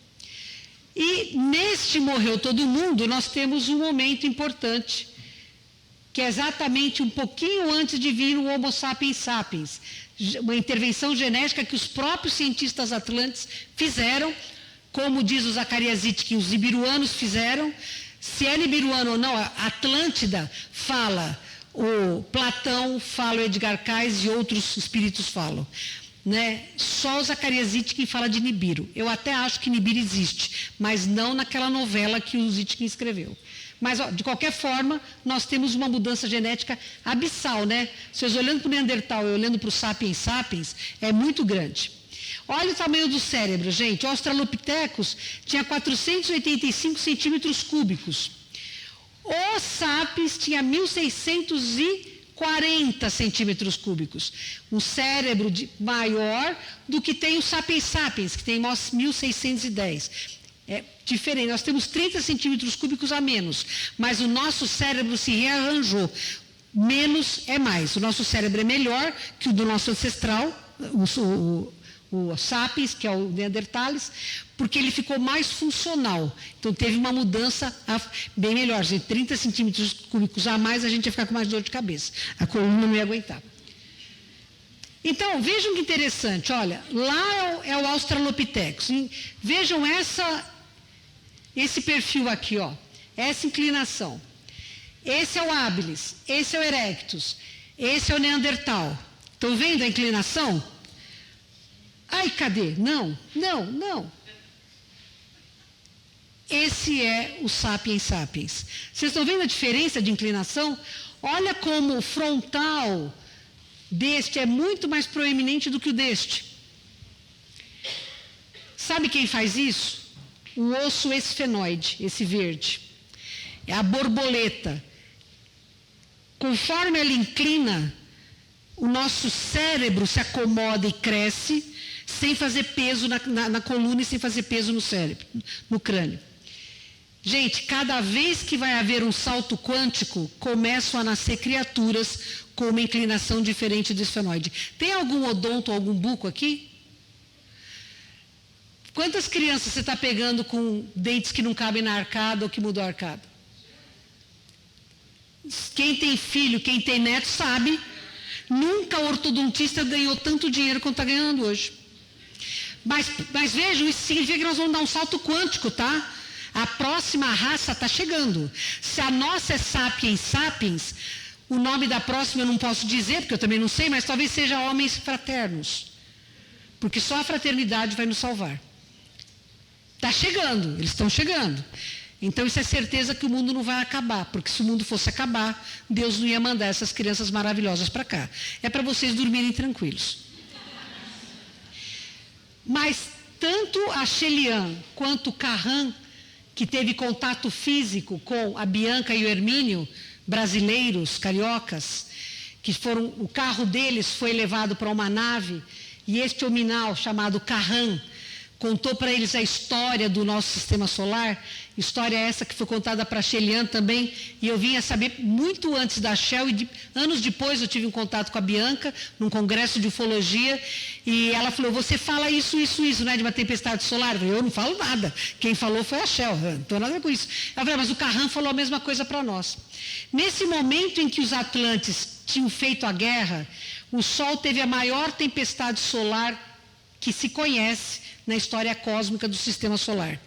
E neste morreu todo mundo, nós temos um momento importante, que é exatamente um pouquinho antes de vir o Homo sapiens sapiens. Uma intervenção genética que os próprios cientistas atlantes fizeram, como diz o Zacarias Itkin, os nibiruanos fizeram. Se é nibiruano ou não, a Atlântida fala, o Platão fala, o Edgar Cayce e outros espíritos falam. Né? Só o Zacarias Itkin fala de Nibiru. Eu até acho que Nibiru existe, mas não naquela novela que o Itkin escreveu. Mas, ó, de qualquer forma, nós temos uma mudança genética abissal, né? Vocês olhando para o Neandertal e olhando para o Sapiens sapiens, é muito grande. Olha o tamanho do cérebro, gente. O Australopithecus tinha 485 centímetros cúbicos. O Sapiens tinha 1.640 centímetros cúbicos. Um cérebro maior do que tem o Sapiens sapiens, que tem 1.610. É diferente, nós temos 30 centímetros cúbicos a menos, mas o nosso cérebro se rearranjou. Menos é mais. O nosso cérebro é melhor que o do nosso ancestral, o Sapiens, que é o Neanderthalis, porque ele ficou mais funcional. Então teve uma mudança bem melhor. 30 centímetros cúbicos a mais, a gente ia ficar com mais dor de cabeça. A coluna não ia aguentar. Então, vejam que interessante, olha, lá é o Australopithecus. Vejam esse perfil aqui, ó, essa inclinação. Esse é o habilis, esse é o erectus, esse é o Neandertal. Estão vendo a inclinação? Ai, cadê? Não. Esse é o Sapiens sapiens. Vocês estão vendo a diferença de inclinação? Olha como o frontal deste é muito mais proeminente do que o deste. Sabe quem faz isso? O osso esfenoide, esse verde. É a borboleta. Conforme ela inclina, o nosso cérebro se acomoda e cresce, sem fazer peso na coluna e sem fazer peso no cérebro, no crânio. Gente, cada vez que vai haver um salto quântico, começam a nascer criaturas com uma inclinação diferente do esfenoide. Tem algum odonto, algum buco aqui? Quantas crianças você está pegando com dentes que não cabem na arcada ou que mudou a arcada? Quem tem filho, quem tem neto sabe, nunca o ortodontista ganhou tanto dinheiro quanto está ganhando hoje. Mas vejam, isso significa que nós vamos dar um salto quântico, tá? A próxima raça está chegando. Se a nossa é Sapiens sapiens, o nome da próxima eu não posso dizer, porque eu também não sei, mas talvez seja homens fraternos. Porque só a fraternidade vai nos salvar. Está chegando, eles estão chegando. Então isso é certeza que o mundo não vai acabar, porque se o mundo fosse acabar, Deus não ia mandar essas crianças maravilhosas para cá. É para vocês dormirem tranquilos. Mas tanto a Shelian quanto o Carran, que teve contato físico com a Bianca e o Hermínio, brasileiros, cariocas, que o carro deles foi levado para uma nave, e este hominal chamado Carran contou para eles a história do nosso sistema solar, história essa que foi contada para a Shelian também, e eu vinha saber muito antes da Shell, e anos depois eu tive um contato com a Bianca, num congresso de ufologia, e ela falou, você fala isso, né, de uma tempestade solar? Eu falei, eu não falo nada, quem falou foi a Shell, não estou nada com isso. Ela falou, mas o Carran falou a mesma coisa para nós. Nesse momento em que os atlantes tinham feito a guerra, o Sol teve a maior tempestade solar que se conhece na história cósmica do sistema solar.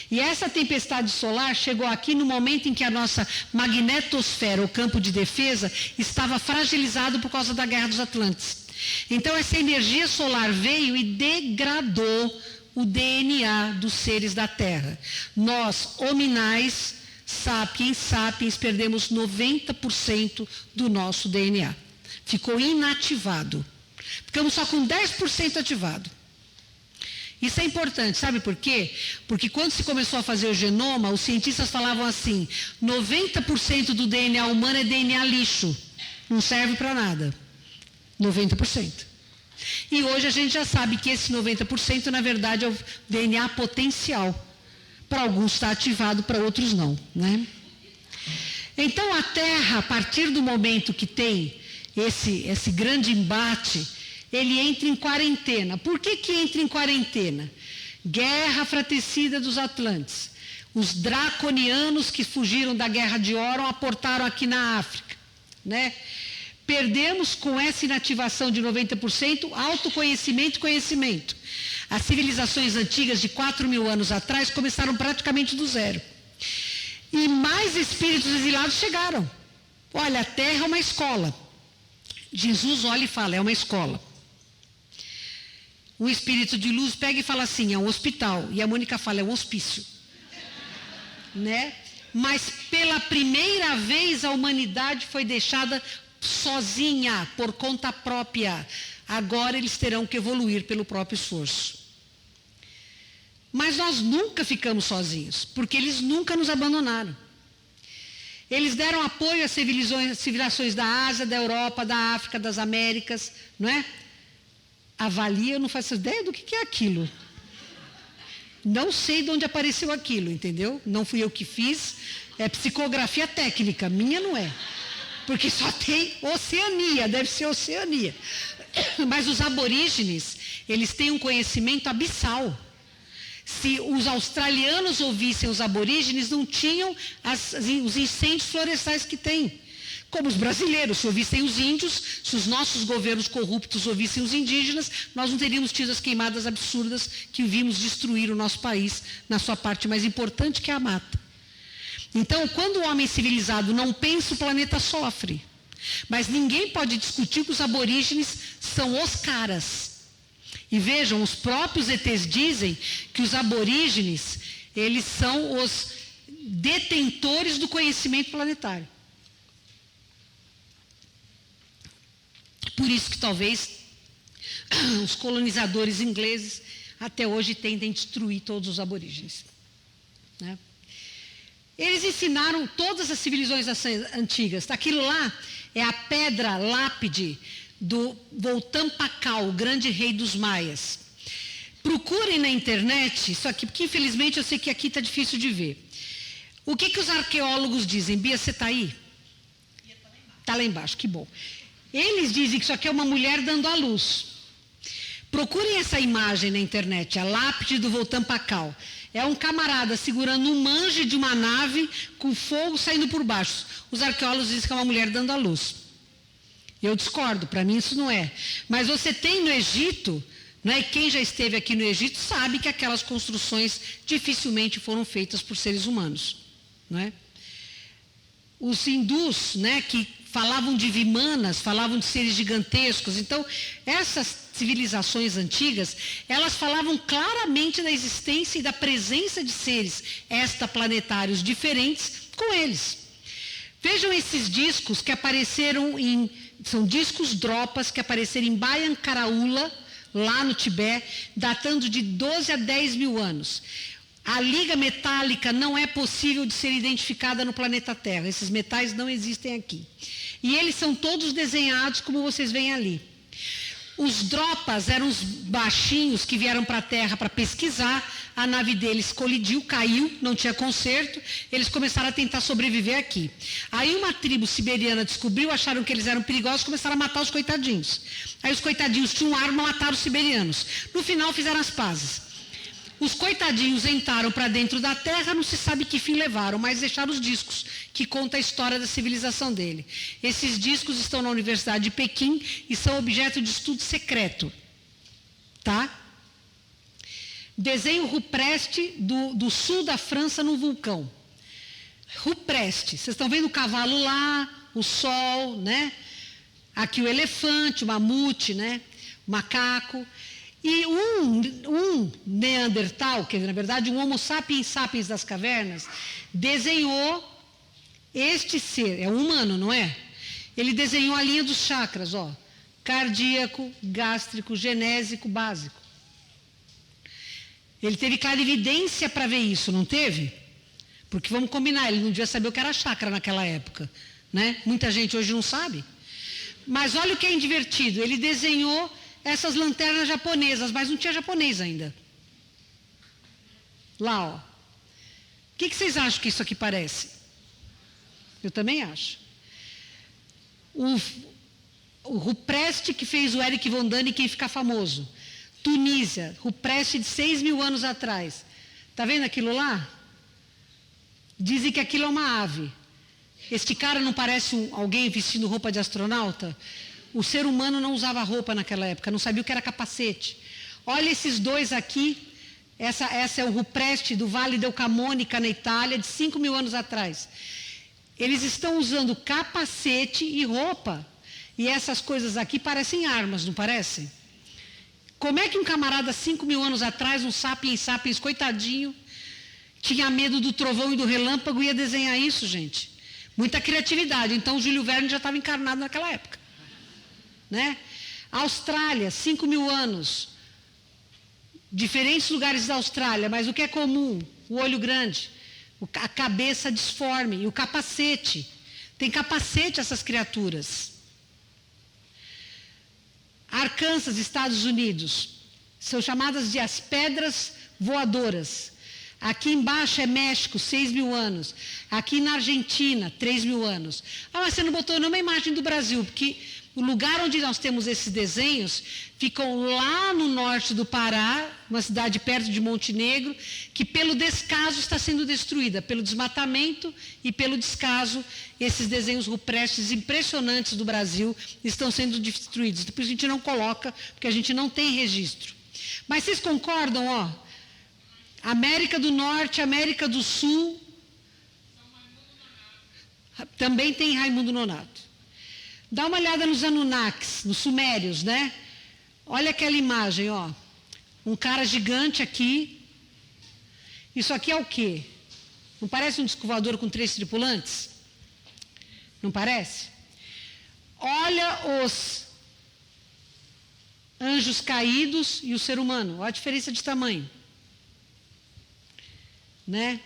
E essa tempestade solar chegou aqui no momento em que a nossa magnetosfera, o campo de defesa, estava fragilizado por causa da Guerra dos Atlantes. Então essa energia solar veio e degradou o DNA dos seres da Terra. Nós, hominais, sapiens, perdemos 90% do nosso DNA. Ficou inativado. Ficamos só com 10% ativado. Isso é importante, sabe por quê? Porque quando se começou a fazer o genoma, os cientistas falavam assim, 90% do DNA humano é DNA lixo, não serve para nada. 90%. E hoje a gente já sabe que esse 90% na verdade é o DNA potencial Para alguns está ativado, para outros não, né? Então a Terra, a partir do momento que tem esse grande embate, ele entra em quarentena. Por que entra em quarentena? Guerra fratricida dos Atlantes. Os draconianos que fugiram da Guerra de Óron aportaram aqui na África, né? Perdemos com essa inativação de 90% autoconhecimento e conhecimento. As civilizações antigas de 4.000 anos atrás começaram praticamente do zero. E mais espíritos exilados chegaram. Olha, a Terra é uma escola. Jesus olha e fala, é uma escola. Um espírito de luz pega e fala assim, é um hospital. E a Mônica fala, é um hospício. Né? Mas pela primeira vez a humanidade foi deixada sozinha, por conta própria. Agora eles terão que evoluir pelo próprio esforço. Mas nós nunca ficamos sozinhos, porque eles nunca nos abandonaram. Eles deram apoio às civilizações da Ásia, da Europa, da África, das Américas, não é? Avalia, eu não faço ideia do que é aquilo. Não sei de onde apareceu aquilo, entendeu? Não fui eu que fiz, é psicografia técnica, minha não é. Porque só tem Oceania, deve ser Oceania. Mas os aborígenes, eles têm um conhecimento abissal. Se os australianos ouvissem os aborígenes, não tinham os incêndios florestais que têm. Como os brasileiros, se ouvissem os índios, se os nossos governos corruptos ouvissem os indígenas, nós não teríamos tido as queimadas absurdas que vimos destruir o nosso país na sua parte mais importante, que é a mata. Então, quando o homem civilizado não pensa, o planeta sofre. Mas ninguém pode discutir que os aborígenes são os caras. E vejam, os próprios ETs dizem que os aborígenes, eles são os detentores do conhecimento planetário. Por isso que talvez os colonizadores ingleses até hoje tentem destruir todos os aborígenes, né? Eles ensinaram todas as civilizações antigas. Aquilo lá é a pedra lápide do Voltampacal, o grande rei dos maias. Procurem na internet isso aqui, porque infelizmente eu sei que aqui está difícil de ver. O que os arqueólogos dizem? Bia, você está aí? Está lá embaixo, que bom. Eles dizem que isso aqui é uma mulher dando à luz. Procurem essa imagem na internet, a lápide do Voltampacal. É um camarada segurando um manche de uma nave com fogo saindo por baixo. Os arqueólogos dizem que é uma mulher dando à luz. Eu discordo, para mim isso não é. Mas você tem no Egito, né, quem já esteve aqui no Egito sabe que aquelas construções dificilmente foram feitas por seres humanos. Não é? Os hindus, né, que falavam de vimanas, falavam de seres gigantescos. Então, essas civilizações antigas, elas falavam claramente da existência e da presença de seres extraplanetários diferentes com eles. Vejam esses discos que apareceram são discos dropas que apareceram em Bayan Karaula, lá no Tibete, datando de 12 a 10 mil anos. A liga metálica não é possível de ser identificada no planeta Terra. Esses metais não existem aqui. E eles são todos desenhados como vocês veem ali. Os dropas eram os baixinhos que vieram para a Terra para pesquisar. A nave deles colidiu, caiu, não tinha conserto. Eles começaram a tentar sobreviver aqui. Aí uma tribo siberiana descobriu, acharam que eles eram perigosos, começaram a matar os coitadinhos. Aí os coitadinhos tinham arma, mataram os siberianos. No final fizeram as pazes. Os coitadinhos entraram para dentro da Terra, não se sabe que fim levaram, mas deixaram os discos, que conta a história da civilização dele. Esses discos estão na Universidade de Pequim e são objeto de estudo secreto. Tá? Desenho rupestre do sul da França num vulcão. Rupestre. Vocês estão vendo o cavalo lá, o sol, né? Aqui o elefante, o mamute, né? O macaco. E um Neandertal, que na verdade um Homo sapiens sapiens das cavernas, desenhou este ser, é um humano, não é? Ele desenhou a linha dos chakras, ó, cardíaco, gástrico, genésico, básico. Ele teve clarividência para ver isso, não teve? Porque vamos combinar, ele não devia saber o que era chakra naquela época, né? Muita gente hoje não sabe. Mas olha o que é divertido, ele desenhou essas lanternas japonesas, mas não tinha japonês ainda. Lá, ó. que vocês acham que isso aqui parece? Eu também acho. O Ruprecht que fez o Eric von Däniken ficar famoso. Tunísia, Ruprecht de 6.000 anos atrás. Está vendo aquilo lá? Dizem que aquilo é uma ave. Este cara não parece alguém vestindo roupa de astronauta? O ser humano não usava roupa naquela época, não sabia o que era capacete. Olha esses dois aqui. Essa é o Ruprecht do Vale del Camonica, na Itália, de 5.000 anos atrás. Eles estão usando capacete e roupa. E essas coisas aqui parecem armas, não parecem? Como é que um camarada 5.000 anos atrás, um sapiens, coitadinho, tinha medo do trovão e do relâmpago e ia desenhar isso, gente? Muita criatividade. Então o Júlio Verne já estava encarnado naquela época. Né? Austrália, 5.000 anos. Diferentes lugares da Austrália, mas o que é comum? O olho grande, a cabeça disforme e o capacete. Tem capacete essas criaturas. Arkansas, Estados Unidos, são chamadas de as pedras voadoras. Aqui embaixo é México, 6.000 anos. Aqui na Argentina, 3.000 anos. Ah, mas você não botou nenhuma imagem do Brasil, porque o lugar onde nós temos esses desenhos ficam lá no norte do Pará, uma cidade perto de Montenegro, que pelo descaso está sendo destruída, pelo desmatamento e pelo descaso, esses desenhos rupestres impressionantes do Brasil estão sendo destruídos. Depois a gente não coloca, porque a gente não tem registro. Mas vocês concordam, ó? América do Norte, América do Sul, também tem Raimundo Nonato. Dá uma olhada nos Anunnakis, nos Sumérios, né? Olha aquela imagem, ó. Um cara gigante aqui. Isso aqui é o quê? Não parece um disco voador com 3 tripulantes? Não parece? Olha os anjos caídos e o ser humano. Olha a diferença de tamanho. Né?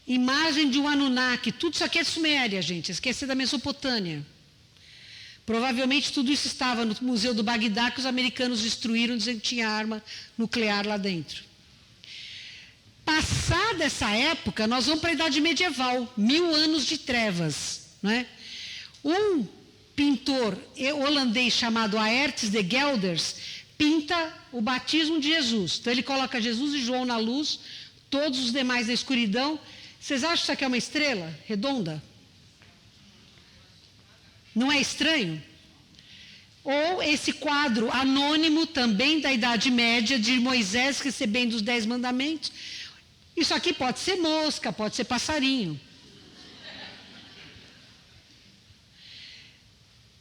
Imagem de um Anunnaki. Tudo isso aqui é Suméria, gente. Esquecer da Mesopotâmia. Provavelmente tudo isso estava no Museu do Bagdá, que os americanos destruíram, dizendo que tinha arma nuclear lá dentro. Passada essa época, nós vamos para a Idade Medieval, 1000 anos de trevas. Né? Um pintor holandês chamado Aerts de Gelders pinta o batismo de Jesus. Então ele coloca Jesus e João na luz, todos os demais na escuridão. Vocês acham que isso aqui é uma estrela redonda? Não é estranho? Ou esse quadro anônimo também da Idade Média, de Moisés recebendo os 10 mandamentos. Isso aqui pode ser mosca, pode ser passarinho.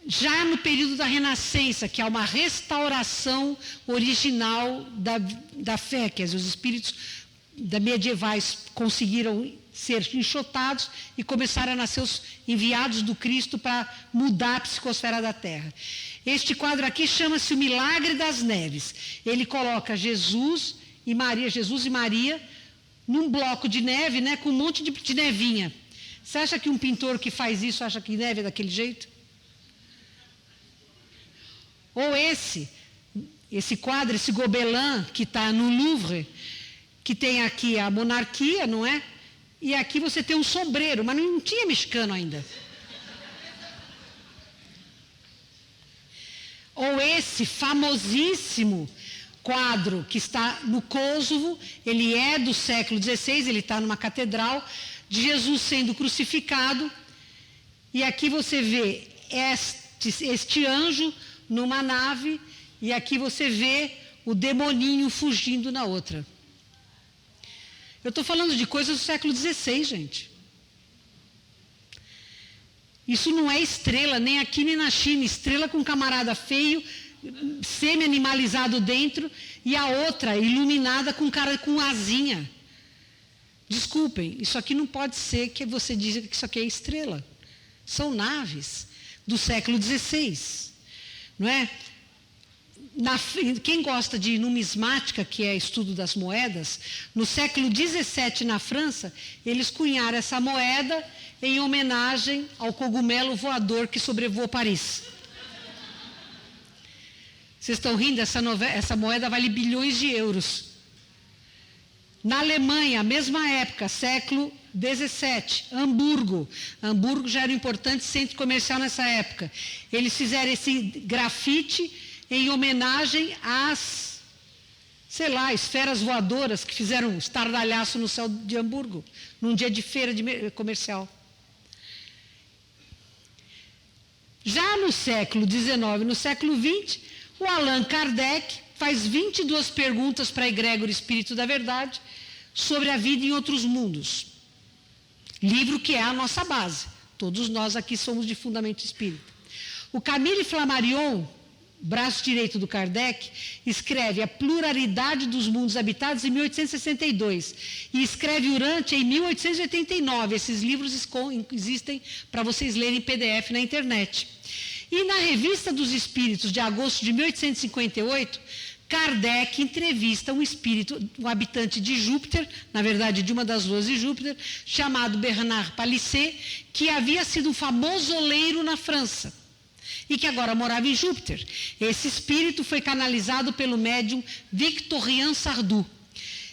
Já no período da Renascença, que é uma restauração original da fé, que os espíritos medievais conseguiram ser enxotados e começaram a nascer os enviados do Cristo para mudar a psicosfera da Terra. Este quadro aqui chama-se o Milagre das Neves. Ele coloca Jesus e Maria num bloco de neve, né, com um monte de nevinha. Você acha que um pintor que faz isso acha que neve é daquele jeito? Ou esse quadro, esse Gobelin que está no Louvre, que tem aqui a monarquia, não é? E aqui você tem um sombreiro, mas não tinha mexicano ainda. Ou esse famosíssimo quadro que está no Kosovo, ele é do século XVI, ele está numa catedral, de Jesus sendo crucificado. E aqui você vê este anjo numa nave, e aqui você vê o demoninho fugindo na outra. Eu estou falando de coisas do século XVI, gente. Isso não é estrela, nem aqui nem na China. Estrela com um camarada feio, semi-animalizado dentro, e a outra iluminada com um cara com asinha. Desculpem, isso aqui não pode ser que você diga que isso aqui é estrela. São naves do século XVI. Não é? Quem gosta de numismática, que é estudo das moedas, no século XVII, na França, eles cunharam essa moeda em homenagem ao cogumelo voador que sobrevoou Paris. Vocês estão rindo? Essa moeda vale bilhões de euros. Na Alemanha, mesma época, século XVII, Hamburgo. Hamburgo já era um importante centro comercial nessa época. Eles fizeram esse grafite em homenagem às, sei lá, esferas voadoras que fizeram um estardalhaço no céu de Hamburgo, num dia de feira comercial. Já no século XIX, no século XX, o Allan Kardec faz 22 perguntas para a egrégora Espírito da Verdade sobre a vida em outros mundos. Livro que é a nossa base. Todos nós aqui somos de fundamento espírita. O Camille Flammarion, braço direito do Kardec, escreve A Pluralidade dos Mundos Habitados em 1862 e escreve Urante em 1889. Esses livros existem para vocês lerem em PDF na internet. E na Revista dos Espíritos de agosto de 1858, Kardec entrevista um espírito, um habitante de Júpiter, na verdade de uma das luas de Júpiter, chamado Bernard Palissé, que havia sido um famoso oleiro na França e que agora morava em Júpiter. Esse espírito foi canalizado pelo médium Victorien Sardou.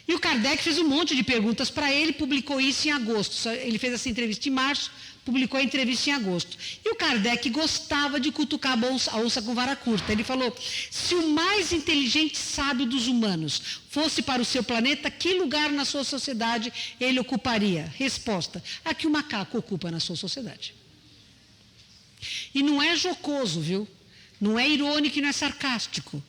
E o Kardec fez um monte de perguntas para ele, publicou isso em agosto. Ele fez essa entrevista em março, publicou a entrevista em agosto. E o Kardec gostava de cutucar a onça com vara curta. Ele falou, se o mais inteligente sábio dos humanos fosse para o seu planeta, que lugar na sua sociedade ele ocuparia? Resposta, a que o macaco ocupa na sua sociedade. E não é jocoso, viu? Não é irônico e não é sarcástico.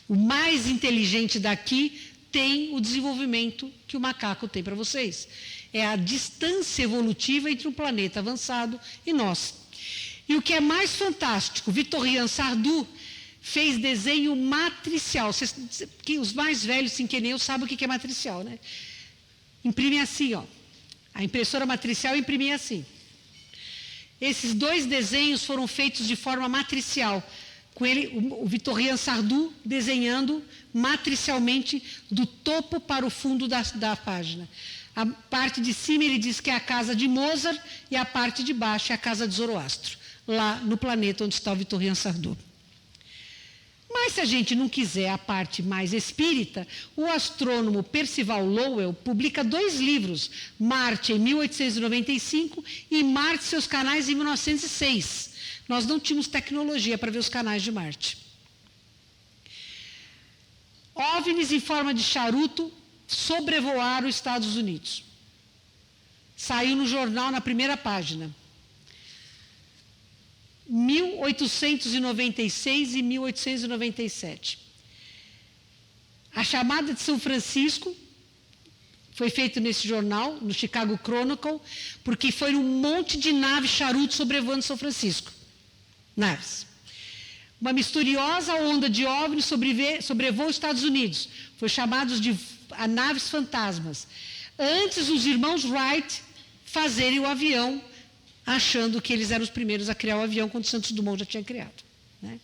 O mais inteligente daqui tem o desenvolvimento que o macaco tem para vocês. É a distância evolutiva entre um planeta avançado e nós. E o que é mais fantástico, Victorien Sardou fez desenho matricial. Que os mais velhos, sim, que nem eu, sabem o que é matricial, né? Imprime assim, ó. A impressora matricial imprimia assim. Esses dois desenhos foram feitos de forma matricial. Com ele, o Victorien Sardou desenhando matricialmente do topo para o fundo da página. A parte de cima ele diz que é a casa de Mozart e a parte de baixo é a casa de Zoroastro, lá no planeta onde está o Victorien Sardou. Mas se a gente não quiser a parte mais espírita, o astrônomo Percival Lowell publica 2 livros, Marte em 1895 e Marte e seus canais em 1906. Nós não tínhamos tecnologia para ver os canais de Marte. OVNIs em forma de charuto sobrevoaram os Estados Unidos. Saiu no jornal na primeira página. 1896 e 1897. A chamada de São Francisco foi feita nesse jornal, no Chicago Chronicle, porque foi um monte de naves charuto sobrevoando São Francisco. Naves. Uma misteriosa onda de OVNI sobrevoou os Estados Unidos. Foi chamados de naves fantasmas. Antes os irmãos Wright fazerem o avião, achando que eles eram os primeiros a criar o avião, quando Santos Dumont já tinha criado. Né?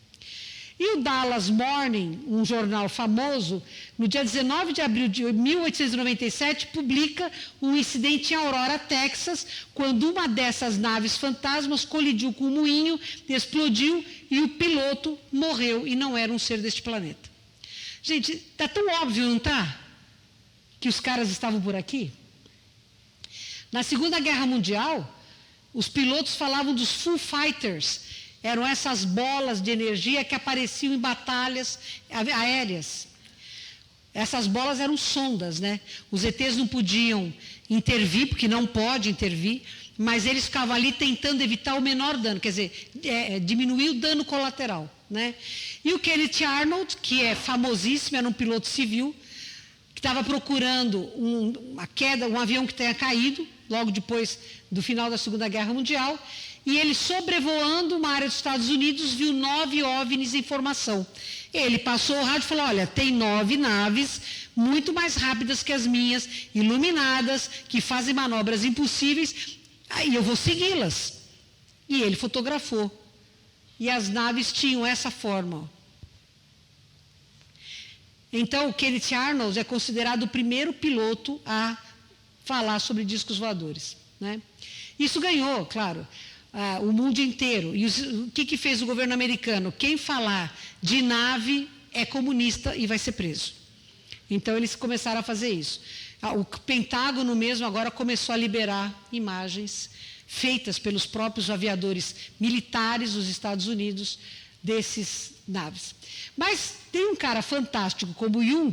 E o Dallas Morning, um jornal famoso, no dia 19 de abril de 1897, publica um incidente em Aurora, Texas, quando uma dessas naves fantasmas colidiu com um moinho, explodiu e o piloto morreu e não era um ser deste planeta. Gente, está tão óbvio, não está? Que os caras estavam por aqui? Na Segunda Guerra Mundial, os pilotos falavam dos full fighters. Eram essas bolas de energia que apareciam em batalhas aéreas. Essas bolas eram sondas, né? Os ETs não podiam intervir, porque não pode intervir, mas eles ficavam ali tentando evitar o menor dano, quer dizer, diminuir o dano colateral, né? E o Kenneth Arnold, que é famosíssimo, era um piloto civil, que estava procurando um avião que tenha caído, logo depois do final da Segunda Guerra Mundial, e ele, sobrevoando uma área dos Estados Unidos, viu 9 OVNIs em formação. Ele passou o rádio e falou, olha, tem 9 naves muito mais rápidas que as minhas, iluminadas, que fazem manobras impossíveis, aí eu vou segui-las. E ele fotografou. E as naves tinham essa forma. Ó. Então, o Kenneth Arnold é considerado o primeiro piloto a falar sobre discos voadores. Né? Isso ganhou, claro, o mundo inteiro. E o que fez o governo americano? Quem falar de nave é comunista e vai ser preso. Então, eles começaram a fazer isso. O Pentágono mesmo agora começou a liberar imagens feitas pelos próprios aviadores militares dos Estados Unidos desses naves. Mas tem um cara fantástico como Jung,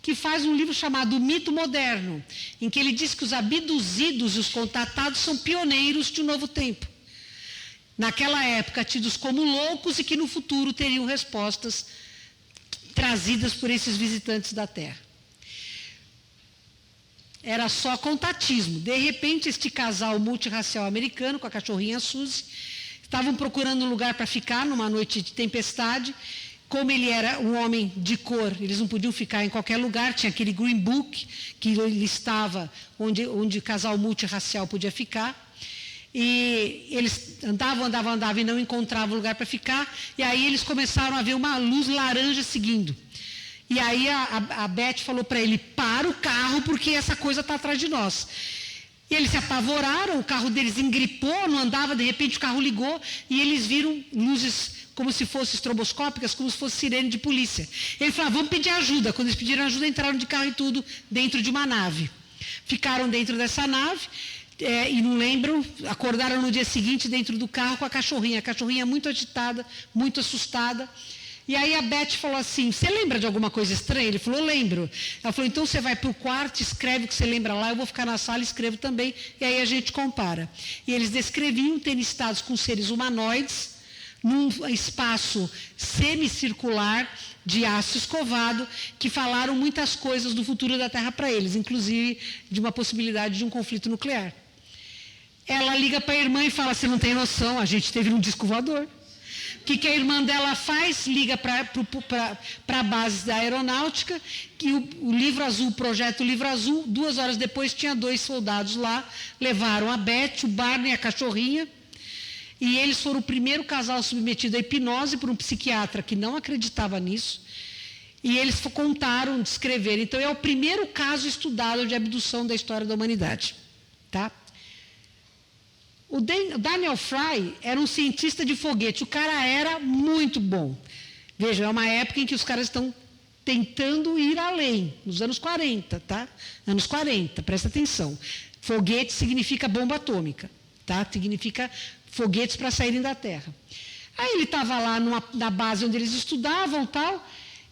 que faz um livro chamado O Mito Moderno, em que ele diz que os abduzidos e os contatados são pioneiros de um novo tempo. Naquela época, tidos como loucos e que no futuro teriam respostas trazidas por esses visitantes da Terra. Era só contatismo. De repente, este casal multirracial americano, com a cachorrinha Suzy, estavam procurando um lugar para ficar numa noite de tempestade. Como ele era um homem de cor, eles não podiam ficar em qualquer lugar, tinha aquele Green Book que listava onde o casal multirracial podia ficar. E eles andavam e não encontravam lugar para ficar, e aí eles começaram a ver uma luz laranja seguindo. E aí a Beth falou para ele, para o carro, porque essa coisa está atrás de nós. E eles se apavoraram, o carro deles engripou, não andava, de repente o carro ligou, e eles viram luzes como se fossem estroboscópicas, como se fosse sirene de polícia. Ele falou, vamos pedir ajuda. Quando eles pediram ajuda, entraram de carro e tudo dentro de uma nave. Ficaram dentro dessa nave, e não lembram, acordaram no dia seguinte dentro do carro com a cachorrinha muito agitada, muito assustada. E aí a Beth falou assim, você lembra de alguma coisa estranha? Ele falou, lembro. Ela falou, então você vai para o quarto, escreve o que você lembra lá, eu vou ficar na sala e escrevo também, e aí a gente compara. E eles descreviam terem estado com seres humanoides, num espaço semicircular de aço escovado, que falaram muitas coisas do futuro da Terra para eles, inclusive de uma possibilidade de um conflito nuclear. Ela liga para a irmã e fala, você não tem noção, a gente teve um disco voador. O que a irmã dela faz? Liga para a base da aeronáutica, que o Livro Azul, o projeto Livro Azul, 2 horas depois tinha 2 soldados lá, levaram a Beth, o Barney e a cachorrinha, e eles foram o primeiro casal submetido à hipnose por um psiquiatra que não acreditava nisso, e eles contaram, descreveram. Então, é o primeiro caso estudado de abdução da história da humanidade. Tá? O Daniel Fry era um cientista de foguete, o cara era muito bom. Veja, é uma época em que os caras estão tentando ir além, nos anos 40, tá? Anos 40, presta atenção. Foguete significa bomba atômica, tá? Significa foguetes para saírem da Terra. Aí ele estava lá na base onde eles estudavam tal,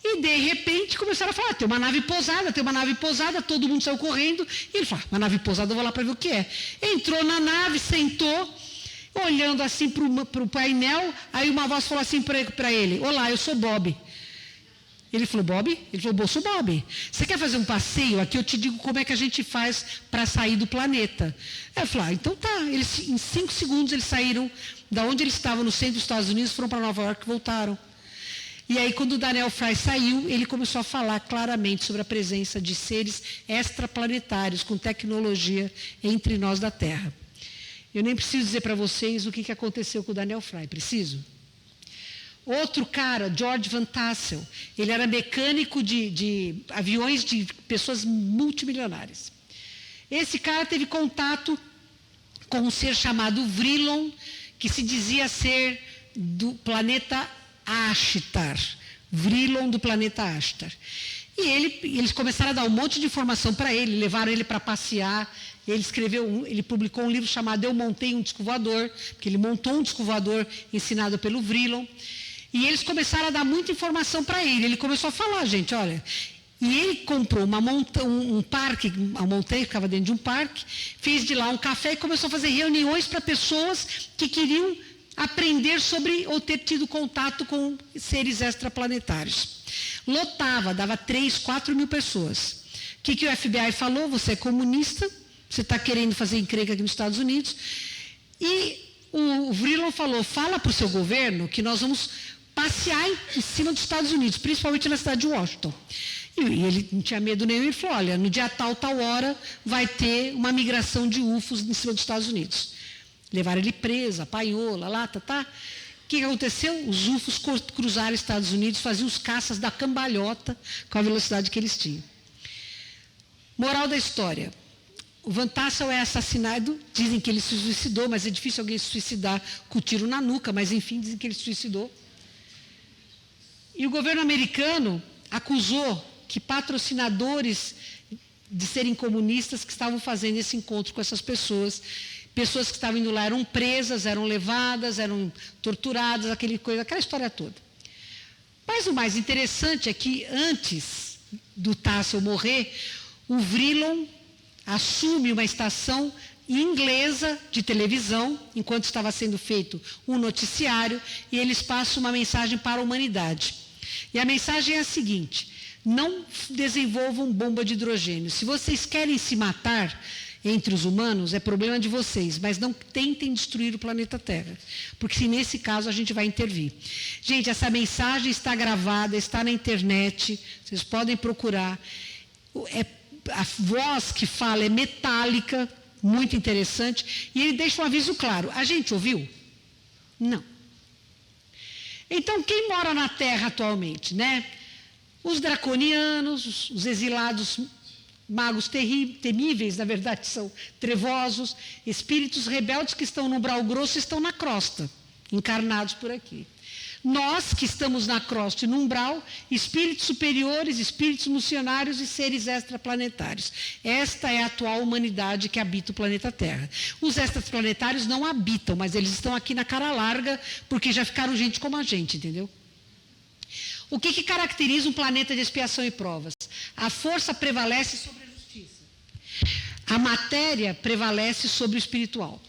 e de repente começaram a falar, tem uma nave pousada, todo mundo saiu correndo, e ele falou, uma nave pousada, eu vou lá para ver o que é. Entrou na nave, sentou, olhando assim para o painel, aí uma voz falou assim para ele, olá, eu sou Bob. Ele falou, Bob? Ele falou, eu sou Bob. Você quer fazer um passeio? Aqui eu te digo como é que a gente faz para sair do planeta. Aí eu falei, então tá. Eles, em 5 segundos eles saíram da onde eles estavam, no centro dos Estados Unidos, foram para Nova York e voltaram. E aí, quando o Daniel Fry saiu, ele começou a falar claramente sobre a presença de seres extraplanetários com tecnologia entre nós da Terra. Eu nem preciso dizer para vocês o que aconteceu com o Daniel Fry, preciso? Outro cara, George Van Tassel, ele era mecânico de aviões de pessoas multimilionárias. Esse cara teve contato com um ser chamado Vrilon, que se dizia ser do planeta Ashtar. Vrilon do planeta Ashtar. E eles começaram a dar um monte de informação para ele, levaram ele para passear. Ele publicou um livro chamado Eu Montei um Disco Voador, porque ele montou um disco voador ensinado pelo Vrilon. E eles começaram a dar muita informação para ele. Ele começou a falar, gente, olha. E ele comprou um parque, a montanha ficava dentro de um parque, fez de lá um café e começou a fazer reuniões para pessoas que queriam aprender sobre ou ter tido contato com seres extraplanetários. Lotava, dava 3, 4 mil pessoas. O que o FBI falou? Você é comunista, você está querendo fazer encrenca aqui nos Estados Unidos. E o Vrilon falou, fala para o seu governo que nós vamos passear em cima dos Estados Unidos, principalmente na cidade de Washington. E ele não tinha medo nenhum, ele falou, olha, no dia tal hora, vai ter uma migração de UFOs em cima dos Estados Unidos. Levaram ele preso, apanhou, lá. O que aconteceu? Os UFOs cruzaram os Estados Unidos, faziam os caças da cambalhota com a velocidade que eles tinham. Moral da história. O Van Tassel é assassinado, dizem que ele se suicidou, mas é difícil alguém se suicidar com o tiro na nuca, mas enfim, dizem que ele se suicidou. E o governo americano acusou que patrocinadores de serem comunistas que estavam fazendo esse encontro com essas pessoas. Pessoas que estavam indo lá eram presas, eram levadas, eram torturadas, aquela história toda. Mas o mais interessante é que antes do Tassel morrer, o Vrillon assume uma estação inglesa de televisão, enquanto estava sendo feito um noticiário, e eles passam uma mensagem para a humanidade. E a mensagem é a seguinte: não desenvolvam bomba de hidrogênio. Se vocês querem se matar entre os humanos, é problema de vocês, mas não tentem destruir o planeta Terra, porque nesse caso a gente vai intervir. Gente, essa mensagem está gravada, está na internet, vocês podem procurar. A voz que fala é metálica, muito interessante, e ele deixa um aviso claro. A gente ouviu? Não. Então, quem mora na Terra atualmente, né? Os draconianos, os exilados, magos temíveis, na verdade são trevosos, espíritos rebeldes que estão no umbral grosso estão na crosta, encarnados por aqui. Nós que estamos na crosta e no umbral, espíritos superiores, espíritos missionários e seres extraplanetários. Esta é a atual humanidade que habita o planeta Terra. Os extraplanetários não habitam, mas eles estão aqui na cara larga, porque já ficaram gente como a gente, entendeu? O que caracteriza um planeta de expiação e provas? A força prevalece sobre a justiça. A matéria prevalece sobre o espiritual.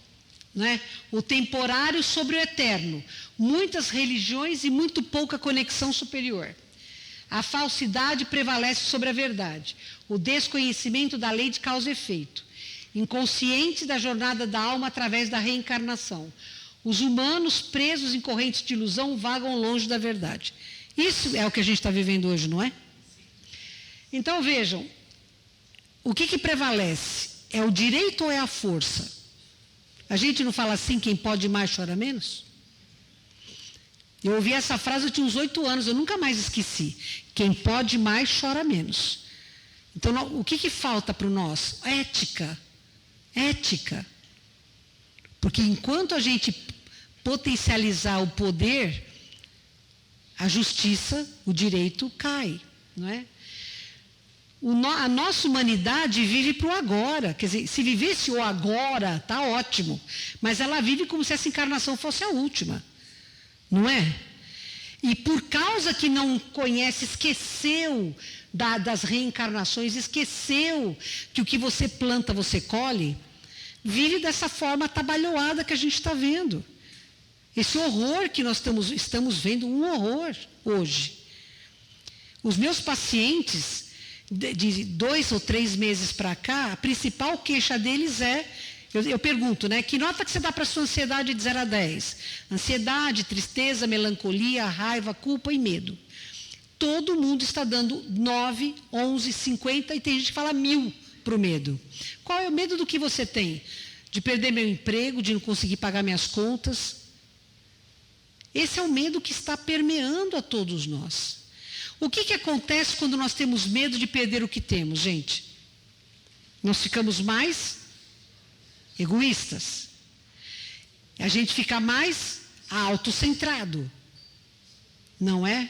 Né? O temporário sobre o eterno. Muitas religiões e muito pouca conexão superior. A falsidade prevalece sobre a verdade. O desconhecimento da lei de causa e efeito. Inconsciente da jornada da alma através da reencarnação. Os humanos presos em correntes de ilusão vagam longe da verdade. Isso é o que a gente está vivendo hoje, não é? Então vejam, o que prevalece? É o direito ou é a força? A gente não fala assim, quem pode mais chora menos? Eu ouvi essa frase, eu tinha uns 8 anos, eu nunca mais esqueci. Quem pode mais chora menos. Então, o que falta para nós? Ética. Ética. Porque enquanto a gente potencializar o poder, a justiça, o direito cai, não é? A nossa humanidade vive para o agora. Quer dizer, se vivesse o agora, está ótimo. Mas ela vive como se essa encarnação fosse a última. Não é? E por causa que não conhece, esqueceu das reencarnações, esqueceu que o que você planta, você colhe, vive dessa forma atabalhoada que a gente está vendo. Esse horror que nós estamos vendo, um horror hoje. Os meus pacientes, de 2 ou 3 meses para cá, a principal queixa deles é, eu pergunto, né, que nota que você dá para a sua ansiedade de 0 a 10? Ansiedade, tristeza, melancolia, raiva, culpa e medo. Todo mundo está dando 9, 11, 50 e tem gente que fala 1000 para o medo. Qual é o medo do que você tem? De perder meu emprego, de não conseguir pagar minhas contas? Esse é o medo que está permeando a todos nós. O que acontece quando nós temos medo de perder o que temos, gente? Nós ficamos mais egoístas. A gente fica mais autocentrado. Não é?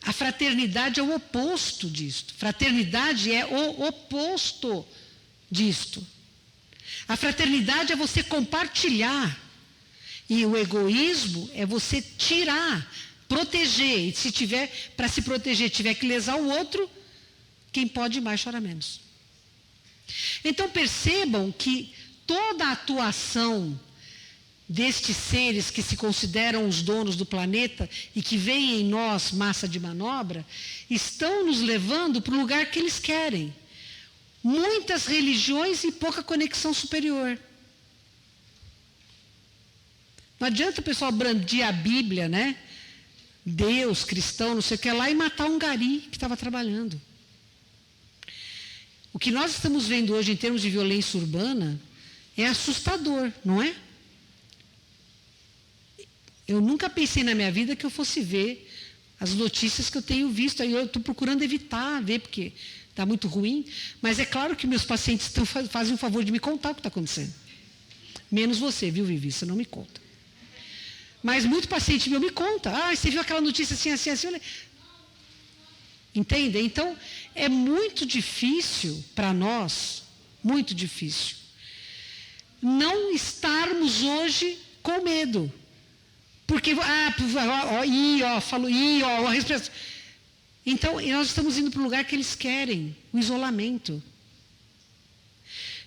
A fraternidade é o oposto disto. Fraternidade é o oposto disto. A fraternidade é você compartilhar. E o egoísmo é você tirar, proteger. E se tiver, para se proteger, tiver que lesar o outro, quem pode mais chora menos. Então percebam que toda a atuação destes seres que se consideram os donos do planeta e que veem em nós massa de manobra, estão nos levando para o lugar que eles querem. Muitas religiões e pouca conexão superior. Não adianta o pessoal brandir a Bíblia, né? Deus, cristão, não sei o que lá, e matar um gari que estava trabalhando. O que nós estamos vendo hoje em termos de violência urbana é assustador, não é? Eu nunca pensei na minha vida que eu fosse ver as notícias que eu tenho visto. Aí eu estou procurando evitar ver, porque está muito ruim. Mas é claro que meus pacientes fazem o favor de me contar o que está acontecendo. Menos você, viu, Vivi? Você não me conta. Mas muito paciente meu me conta. Ah, você viu aquela notícia assim, assim, assim? Entende? Então, é muito difícil para nós, muito difícil, não estarmos hoje com medo. Porque, falou, a resposta. Então, nós estamos indo para o lugar que eles querem, o isolamento.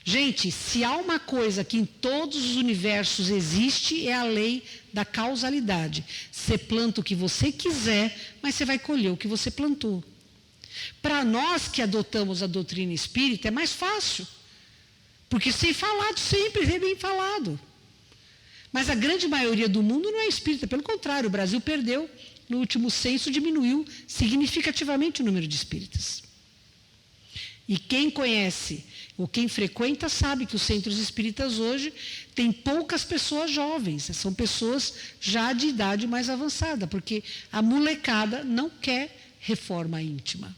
Gente, se há uma coisa que em todos os universos existe, é a lei da causalidade. Você planta o que você quiser, mas você vai colher o que você plantou. Para nós que adotamos a doutrina espírita, é mais fácil. Porque sem falado sempre é bem falado. Mas a grande maioria do mundo não é espírita. Pelo contrário, o Brasil perdeu. No último censo diminuiu significativamente o número de espíritas. E quem conhece ou quem frequenta sabe que os centros espíritas hoje têm poucas pessoas jovens. São pessoas já de idade mais avançada. Porque a molecada não quer reforma íntima.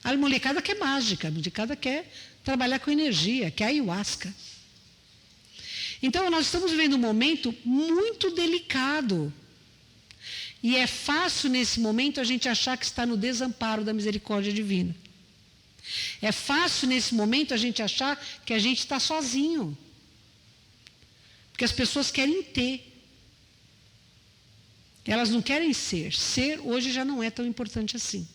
A molecada quer mágica. A molecada quer trabalhar com energia, quer ayahuasca. Então, nós estamos vivendo um momento muito delicado. E é fácil, nesse momento, a gente achar que está no desamparo da misericórdia divina. É fácil, nesse momento, a gente achar que a gente está sozinho. Porque as pessoas querem ter. Elas não querem ser. Ser, hoje, já não é tão importante assim.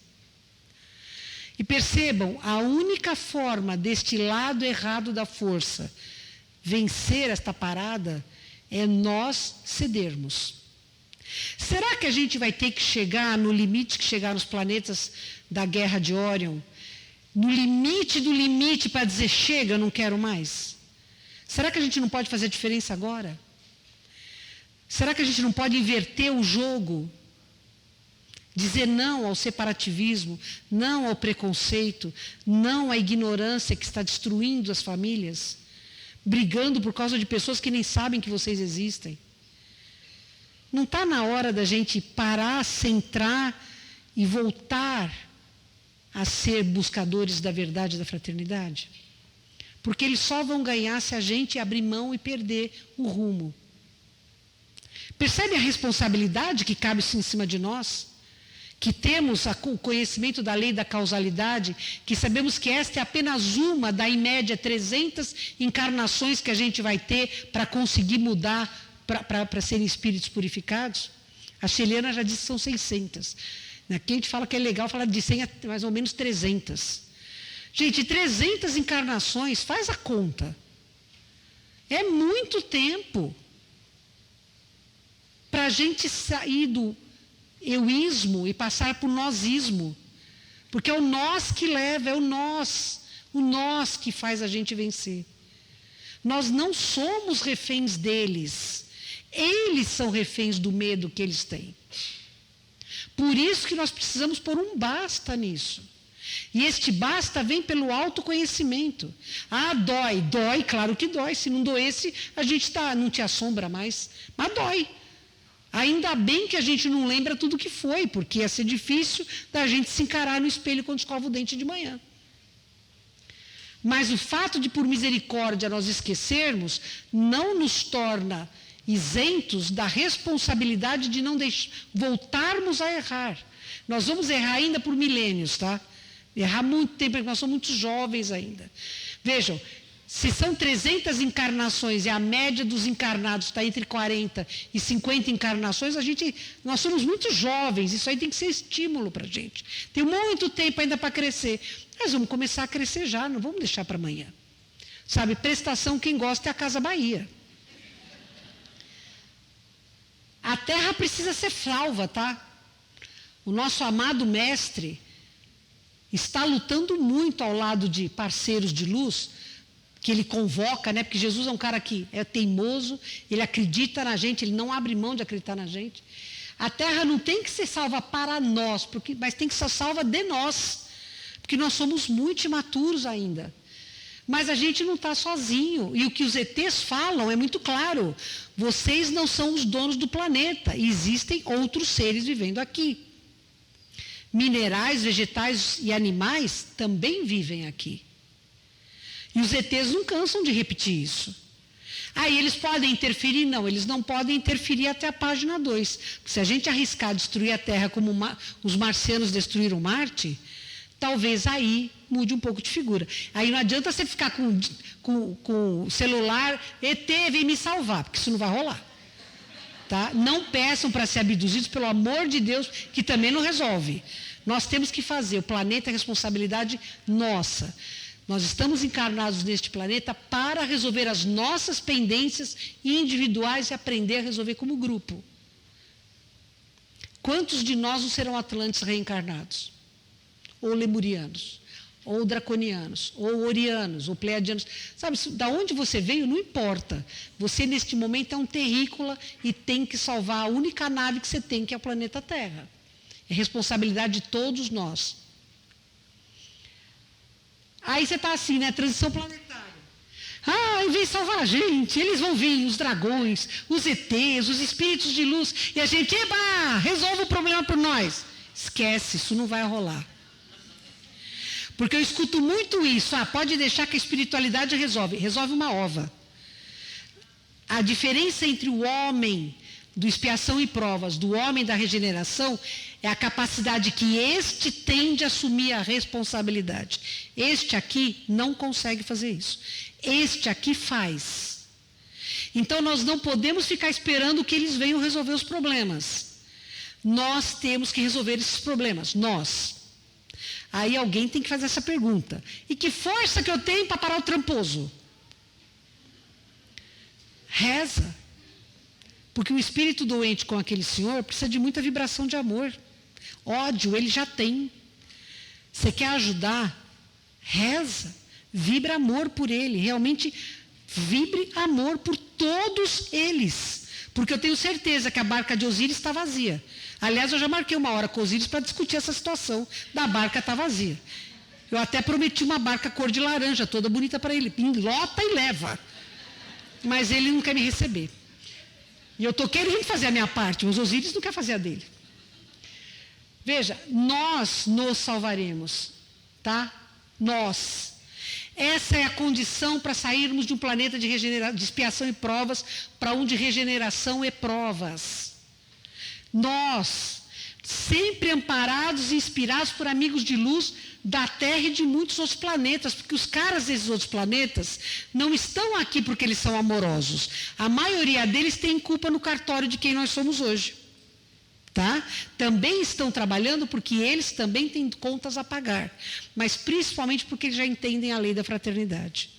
E percebam, a única forma deste lado errado da força vencer esta parada é nós cedermos. Será que a gente vai ter que chegar no limite que chegaram os planetas da guerra de Órion? No limite do limite para dizer, chega, não quero mais? Será que a gente não pode fazer diferença agora? Será que a gente não pode inverter o jogo? Dizer não ao separativismo, não ao preconceito, não à ignorância que está destruindo as famílias? Brigando por causa de pessoas que nem sabem que vocês existem. Não está na hora da gente parar, centrar e voltar a ser buscadores da verdade e da fraternidade? Porque eles só vão ganhar se a gente abrir mão e perder o rumo. Percebe a responsabilidade que cabe em cima de nós? Que temos o conhecimento da lei da causalidade, que sabemos que esta é apenas uma da, em média, 300 encarnações que a gente vai ter para conseguir mudar, para serem espíritos purificados. A Cheliana já disse que são 600. Aqui a gente fala que é legal falar de 100 a mais ou menos 300. Gente, 300 encarnações, faz a conta. É muito tempo para a gente sair do euísmo e passar por nozismo. Porque é o nós que leva, é o nós que faz a gente vencer. Nós não somos reféns deles. Eles são reféns do medo que eles têm. Por isso que nós precisamos pôr um basta nisso. E este basta vem pelo autoconhecimento. Ah, dói. Dói, claro que dói. Se não doesse, a gente não te assombra mais. Mas dói. Ainda bem que a gente não lembra tudo que foi, porque ia ser difícil da gente se encarar no espelho quando escova o dente de manhã. Mas o fato de, por misericórdia, nós esquecermos, não nos torna isentos da responsabilidade de não voltarmos a errar. Nós vamos errar ainda por milênios, tá? Errar muito tempo, porque nós somos muito jovens ainda. Vejam, se são 300 encarnações e a média dos encarnados está entre 40 e 50 encarnações, nós somos muito jovens, isso aí tem que ser estímulo para a gente. Tem muito tempo ainda para crescer. Nós vamos começar a crescer já, não vamos deixar para amanhã. Sabe, prestação, quem gosta é a Casa Bahia. A terra precisa ser flauva, tá? O nosso amado mestre está lutando muito ao lado de parceiros de luz, que ele convoca, né? Porque Jesus é um cara que é teimoso, ele acredita na gente, ele não abre mão de acreditar na gente. A terra não tem que ser salva para nós, mas tem que ser salva de nós, porque nós somos muito imaturos ainda. Mas a gente não está sozinho. E o que os ETs falam é muito claro. Vocês não são os donos do planeta. Existem outros seres vivendo aqui. Minerais, vegetais e animais também vivem aqui. E os ETs não cansam de repetir isso. Aí eles podem interferir? Não, eles não podem interferir até a página 2. Se a gente arriscar destruir a Terra como os marcianos destruíram Marte, talvez aí mude um pouco de figura. Aí não adianta você ficar com o celular, ET, vem me salvar, porque isso não vai rolar. Tá? Não peçam para ser abduzidos, pelo amor de Deus, que também não resolve. Nós temos que fazer, o planeta é responsabilidade nossa. Nós estamos encarnados neste planeta para resolver as nossas pendências individuais e aprender a resolver como grupo. Quantos de nós não serão atlantes reencarnados? Ou lemurianos? Ou draconianos? Ou orianos? Ou pleiadianos? Sabe, da onde você veio não importa. Você, neste momento, é um terrícola e tem que salvar a única nave que você tem, que é o planeta Terra. É responsabilidade de todos nós. Aí você está assim, né? Transição planetária. Vem salvar a gente. Eles vão vir, os dragões, os ETs, os espíritos de luz. E a gente, resolve o problema por nós. Esquece, isso não vai rolar. Porque eu escuto muito isso. Pode deixar que a espiritualidade resolve. Resolve uma ova. A diferença entre o homem do expiação e provas, do homem da regeneração, é a capacidade que este tem de assumir a responsabilidade. Este aqui não consegue fazer isso. Este aqui faz. Então nós não podemos ficar esperando que eles venham resolver os problemas. Nós temos que resolver esses problemas. Nós. Aí alguém tem que fazer essa pergunta. E que força que eu tenho para parar o tramposo? Reza. Porque o espírito doente com aquele senhor precisa de muita vibração de amor. Ódio, ele já tem. Você quer ajudar? Reza. Vibra amor por ele. Realmente, vibre amor por todos eles. Porque eu tenho certeza que a barca de Osíris está vazia. Aliás, eu já marquei uma hora com Osíris para discutir essa situação da barca estar vazia. Eu até prometi uma barca cor de laranja, toda bonita para ele. Lota e leva. Mas ele não quer me receber. E eu estou querendo fazer a minha parte, mas Osíris não quer fazer a dele. Veja, nós nos salvaremos, tá? Nós. Essa é a condição para sairmos de um planeta de expiação e provas para um de regeneração e provas. Nós, sempre amparados e inspirados por amigos de luz da Terra e de muitos outros planetas, porque os caras desses outros planetas não estão aqui porque eles são amorosos. A maioria deles tem culpa no cartório de quem nós somos hoje. Tá? Também estão trabalhando porque eles também têm contas a pagar, mas principalmente porque eles já entendem a lei da fraternidade.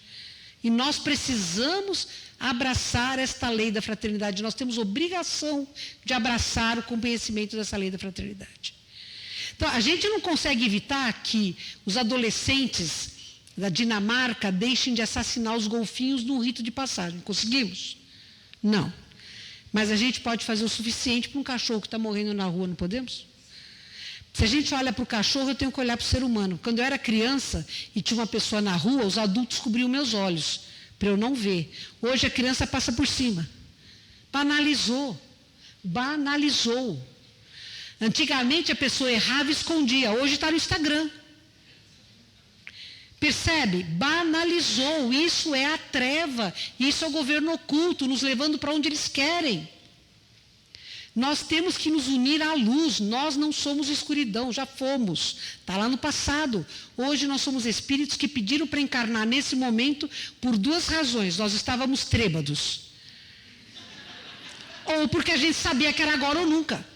E nós precisamos abraçar esta lei da fraternidade. Nós temos obrigação de abraçar o conhecimento dessa lei da fraternidade. Então, a gente não consegue evitar que os adolescentes da Dinamarca deixem de assassinar os golfinhos num rito de passagem. Conseguimos? Não. Mas a gente pode fazer o suficiente para um cachorro que está morrendo na rua, não podemos? Se a gente olha para o cachorro, eu tenho que olhar para o ser humano. Quando eu era criança e tinha uma pessoa na rua, os adultos cobriam meus olhos, para eu não ver. Hoje a criança passa por cima. Banalizou. Banalizou. Antigamente a pessoa errava e escondia, hoje está no Instagram. Percebe? Banalizou. Isso é a treva. Isso é o governo oculto, nos levando para onde eles querem. Nós temos que nos unir à luz. Nós não somos escuridão, já fomos. Está lá no passado. Hoje nós somos espíritos que pediram para encarnar nesse momento por duas razões. Nós estávamos trêbados. Ou porque a gente sabia que era agora ou nunca.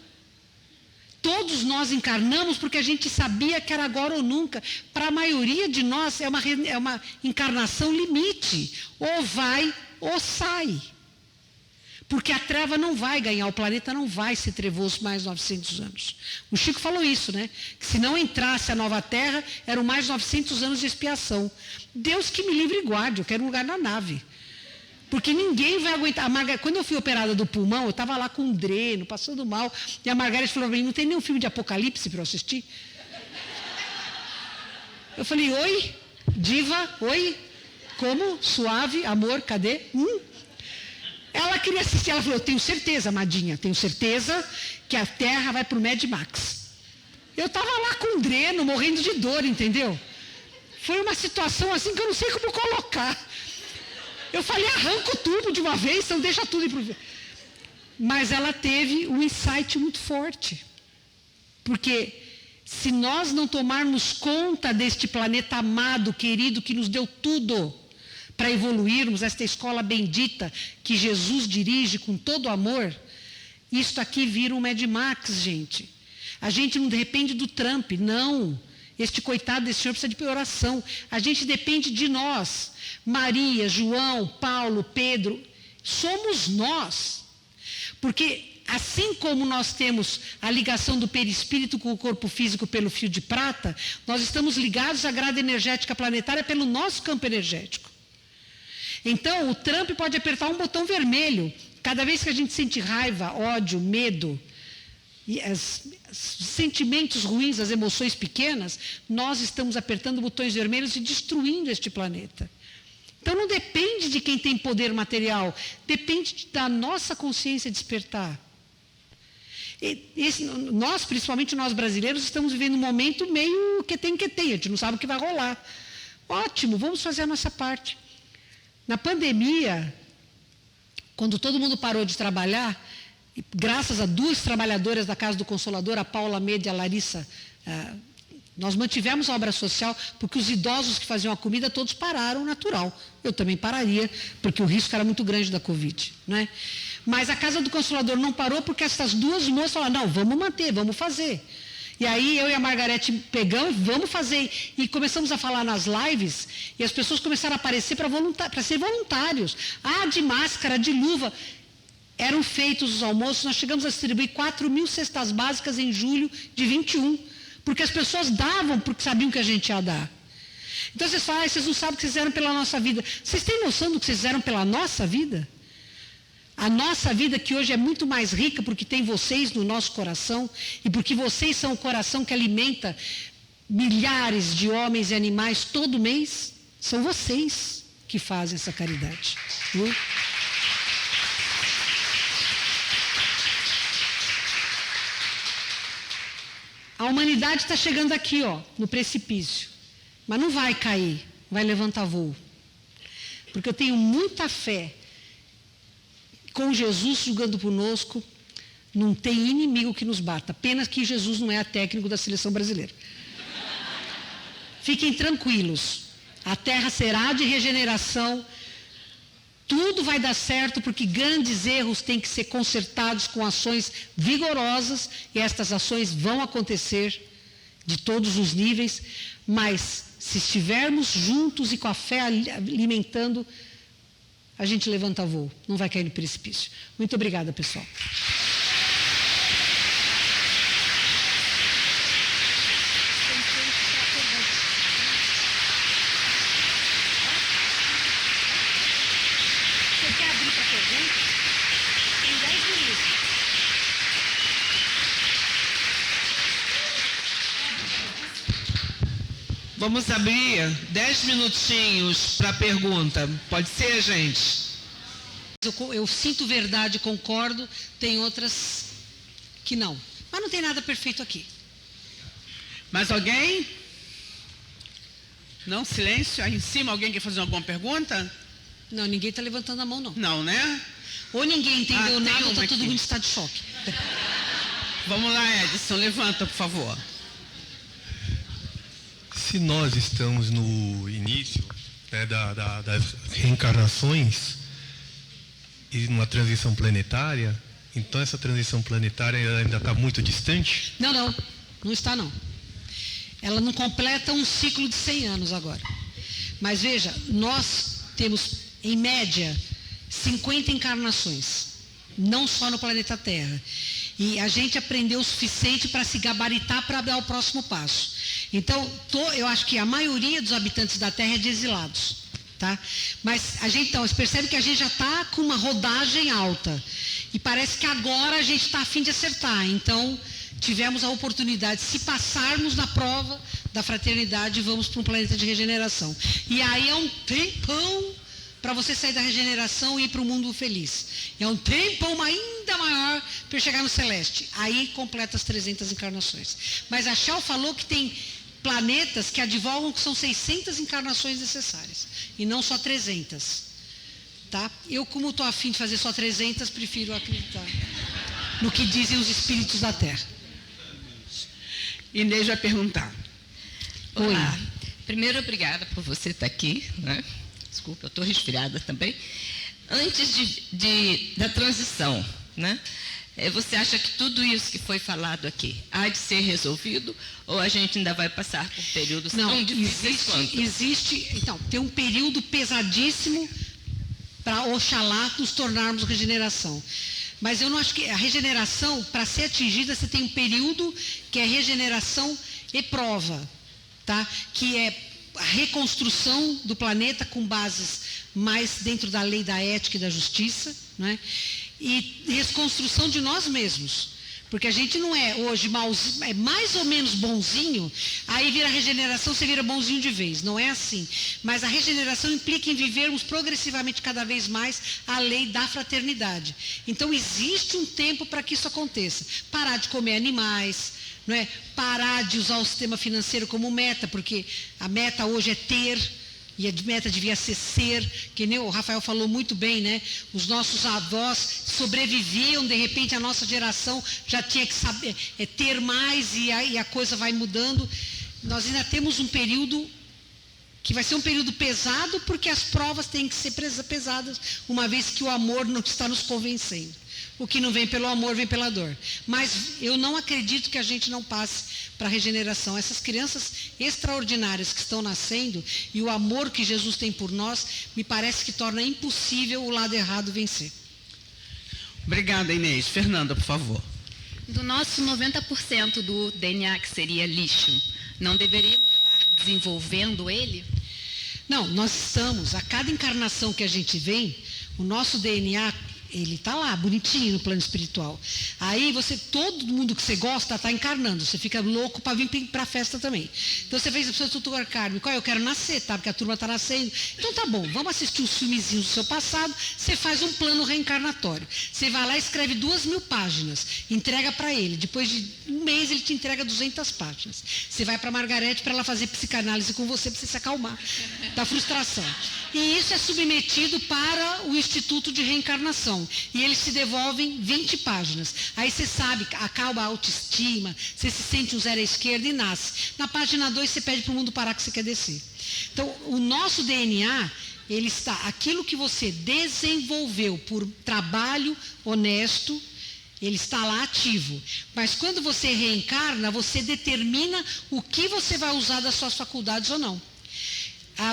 Todos nós encarnamos porque a gente sabia que era agora ou nunca. Para a maioria de nós é uma encarnação limite. Ou vai ou sai. Porque a treva não vai ganhar, o planeta não vai ser trevoso mais 900 anos. O Chico falou isso, né? Que se não entrasse a nova Terra, eram mais 900 anos de expiação. Deus que me livre e guarde, eu quero um lugar na nave. Porque ninguém vai aguentar. Quando eu fui operada do pulmão, eu estava lá com um dreno, passando mal. E a Margareth falou para mim, não tem nenhum filme de apocalipse para eu assistir? Eu falei, oi, diva, oi, como? Suave, amor, cadê? Ela queria assistir, ela falou, eu tenho certeza, amadinha, tenho certeza que a Terra vai para o Mad Max. Eu estava lá com um dreno, morrendo de dor, entendeu? Foi uma situação assim que eu não sei como colocar. Eu falei, arranca tudo de uma vez, então deixa tudo ir pro... Mas ela teve um insight muito forte. Porque Se nós não tomarmos conta deste planeta amado, querido, que nos deu tudo para evoluirmos, esta escola bendita que Jesus dirige com todo amor, isto aqui vira um Mad Max, gente. A gente não depende do Trump, não. Este coitado desse senhor precisa de oração. A gente depende de nós. Maria, João, Paulo, Pedro, somos nós. Porque assim como nós temos a ligação do perispírito com o corpo físico pelo fio de prata, nós estamos ligados à grade energética planetária pelo nosso campo energético. Então, o Trump pode apertar um botão vermelho. Cada vez que a gente sente raiva, ódio, medo, e os sentimentos ruins, as emoções pequenas, nós estamos apertando botões vermelhos e destruindo este planeta. Então não depende de quem tem poder material, depende da nossa consciência despertar. Nós, principalmente nós brasileiros, estamos vivendo um momento meio que tem, a gente não sabe o que vai rolar. Ótimo, vamos fazer a nossa parte. Na pandemia, quando todo mundo parou de trabalhar, graças a 2 trabalhadoras da Casa do Consolador, a Paula Mede e a Larissa, nós mantivemos a obra social, porque os idosos que faziam a comida, todos pararam, natural. Eu também pararia, porque o risco era muito grande da Covid. Né? Mas a Casa do Consolador não parou, porque essas 2 moças falaram, não, vamos manter, vamos fazer. E aí eu e a Margarete pegamos, vamos fazer. E começamos a falar nas lives, e as pessoas começaram a aparecer para ser voluntários. De máscara, de luva. Eram feitos os almoços, nós chegamos a distribuir 4.000 cestas básicas em julho de 21. Porque as pessoas davam porque sabiam que a gente ia dar. Então vocês falam, vocês não sabem o que vocês fizeram pela nossa vida. Vocês têm noção do que vocês fizeram pela nossa vida? A nossa vida que hoje é muito mais rica porque tem vocês no nosso coração e porque vocês são o coração que alimenta milhares de homens e animais todo mês. São vocês que fazem essa caridade. Viu? A humanidade está chegando aqui, no precipício. Mas não vai cair, vai levantar voo. Porque eu tenho muita fé. Com Jesus jogando conosco, não tem inimigo que nos bata. Apenas que Jesus não é técnico da seleção brasileira. Fiquem tranquilos. A terra será de regeneração. Tudo vai dar certo, porque grandes erros têm que ser consertados com ações vigorosas, e estas ações vão acontecer de todos os níveis, mas se estivermos juntos e com a fé alimentando, a gente levanta voo, não vai cair no precipício. Muito obrigada, pessoal. Vamos abrir 10 minutinhos para pergunta. Pode ser, gente? Eu sinto verdade, concordo. Tem outras que não. Mas não tem nada perfeito aqui. Mais alguém? Não, silêncio. Aí em cima, alguém quer fazer alguma pergunta? Não, ninguém está levantando a mão, não. Não, né? Ou ninguém entendeu nada, ou está todo aqui. mundo em estado de choque. Vamos lá, Edson, levanta, por favor. Se nós estamos no início, né, das reencarnações e numa transição planetária, então essa transição planetária ainda está muito distante? Não está não. Ela não completa um ciclo de 100 anos agora. Mas veja, nós temos, em média, 50 encarnações, não só no planeta Terra. E a gente aprendeu o suficiente para se gabaritar para dar o próximo passo. Então, eu acho que a maioria dos habitantes da Terra é de exilados. Tá? Mas a gente percebe que a gente já está com uma rodagem alta. E parece que agora a gente está a fim de acertar. Então, tivemos a oportunidade, se passarmos na prova da fraternidade, vamos para um planeta de regeneração. E aí é um tempão para você sair da regeneração e ir para o mundo feliz. É um tempão ainda maior para chegar no celeste. Aí completa as 300 encarnações. Mas a Shell falou que tem planetas que advogam que são 600 encarnações necessárias. E não só 300. Tá? Eu, como estou afim de fazer só 300, prefiro acreditar no que dizem os espíritos da Terra. Inês vai perguntar. Olá. Primeiro, obrigada por você estar aqui, né? Desculpa, eu estou resfriada também. Antes da transição, né? Você acha que tudo isso que foi falado aqui há de ser resolvido ou a gente ainda vai passar por períodos tão difíceis quanto? Então, tem um período pesadíssimo para, oxalá, nos tornarmos regeneração. Mas eu não acho que a regeneração, para ser atingida, você tem um período que é regeneração e prova, tá? Que é a reconstrução do planeta com bases mais dentro da lei da ética e da justiça, né? E reconstrução de nós mesmos. Porque a gente não é hoje malzinho, é mais ou menos bonzinho, aí vira regeneração, você vira bonzinho de vez. Não é assim. Mas a regeneração implica em vivermos progressivamente cada vez mais a lei da fraternidade. Então existe um tempo para que isso aconteça. Parar de comer animais, não é? Parar de usar o sistema financeiro como meta, porque a meta hoje é ter, e a meta devia ser, que nem o Rafael falou muito bem, né? Os nossos avós sobreviviam, de repente a nossa geração já tinha que saber ter mais e a coisa vai mudando. Nós ainda temos um período que vai ser um período pesado, porque as provas têm que ser pesadas, uma vez que o amor não está nos convencendo. O que não vem pelo amor, vem pela dor. Mas eu não acredito que a gente não passe para a regeneração. Essas crianças extraordinárias que estão nascendo e o amor que Jesus tem por nós, me parece que torna impossível o lado errado vencer. Obrigada, Inês. Fernanda, por favor. Do nosso 90% do DNA, que seria lixo, não deveríamos estar desenvolvendo ele? Não, nós estamos, a cada encarnação que a gente vem, o nosso DNA, ele está lá, bonitinho no plano espiritual. Aí todo mundo que você gosta está encarnando. Você fica louco para vir para a festa também. Então você fez a pessoa tutor Carmen, qual eu quero nascer, tá? Porque a turma está nascendo. Então tá bom, vamos assistir os filmezinhos do seu passado. Você faz um plano reencarnatório. Você vai lá e escreve 2.000 páginas, entrega para ele. Depois de um mês ele te entrega 200 páginas. Você vai para Margarete para ela fazer psicanálise com você, para você se acalmar da frustração. E isso é submetido para o Instituto de Reencarnação. E eles te devolvem 20 páginas. Aí você sabe, acalma a autoestima, você se sente um zero à esquerda e nasce. Na página 2 você pede para o mundo parar que você quer descer. Então, o nosso DNA, ele está, aquilo que você desenvolveu por trabalho honesto, ele está lá ativo. Mas quando você reencarna, você determina o que você vai usar das suas faculdades ou não.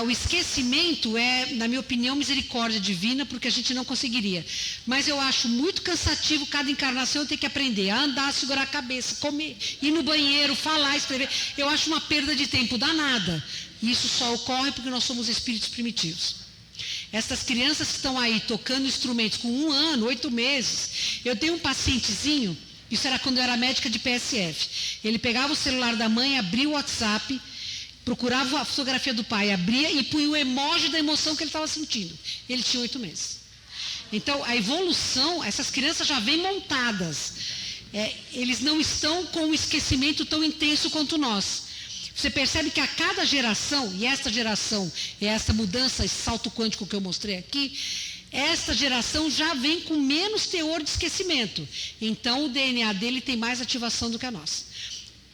O esquecimento é, na minha opinião, misericórdia divina, porque a gente não conseguiria. Mas eu acho muito cansativo cada encarnação eu ter que aprender a andar, segurar a cabeça, comer, ir no banheiro, falar, escrever. Eu acho uma perda de tempo danada. E isso só ocorre porque nós somos espíritos primitivos. Essas crianças que estão aí tocando instrumentos com 1 ano, 8 meses. Eu tenho um pacientezinho, isso era quando eu era médica de PSF. Ele pegava o celular da mãe, abria o WhatsApp, procurava a fotografia do pai, abria e punha o emoji da emoção que ele estava sentindo. Ele tinha 8 meses. Então, a evolução, essas crianças já vêm montadas. Eles não estão com um esquecimento tão intenso quanto nós. Você percebe que a cada geração, e esta geração é essa mudança, esse salto quântico que eu mostrei aqui, esta geração já vem com menos teor de esquecimento. Então, o DNA dele tem mais ativação do que a nossa.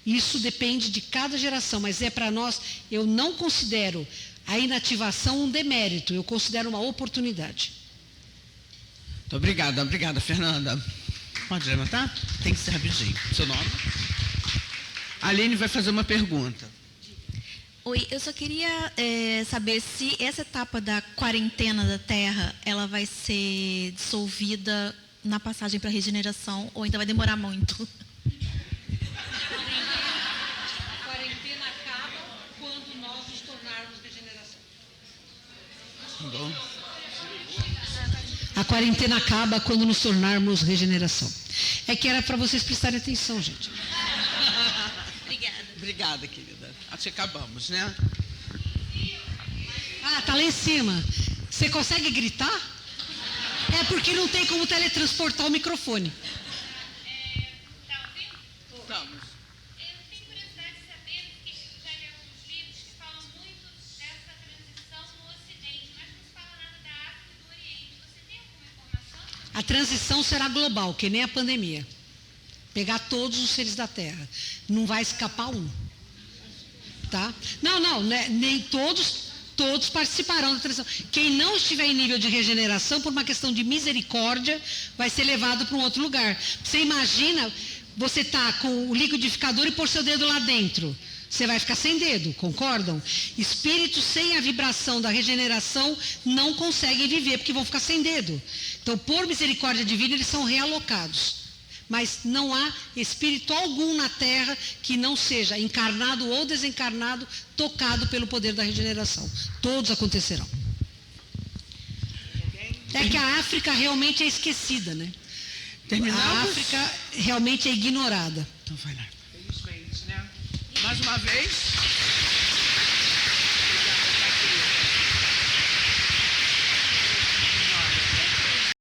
Isso depende de cada geração, mas para nós, eu não considero a inativação um demérito, eu considero uma oportunidade. Muito obrigada, Fernanda. Pode levantar? Tem que ser rapidinho. Seu nome? A Aline vai fazer uma pergunta. Oi, eu só queria saber se essa etapa da quarentena da Terra, ela vai ser dissolvida na passagem para a regeneração ou ainda vai demorar muito? A quarentena acaba quando nos tornarmos regeneração. É que era para vocês prestarem atenção, gente. Obrigada, querida. Acho que acabamos, né? Tá lá em cima. Você consegue gritar? É porque não tem como teletransportar o microfone. Estamos. A transição será global, que nem a pandemia. Pegar todos os seres da Terra. Não vai escapar um. Tá? Não, né? Nem todos participarão da transição. Quem não estiver em nível de regeneração, por uma questão de misericórdia, vai ser levado para um outro lugar. Você imagina, você tá com o liquidificador e pôr seu dedo lá dentro. Você vai ficar sem dedo, concordam? Espíritos sem a vibração da regeneração não conseguem viver, porque vão ficar sem dedo. Então, por misericórdia divina, eles são realocados. Mas não há espírito algum na Terra que não seja encarnado ou desencarnado, tocado pelo poder da regeneração. Todos acontecerão. É que a África realmente é esquecida, né? Terminamos? A África realmente é ignorada. Então vai lá. Mais uma vez.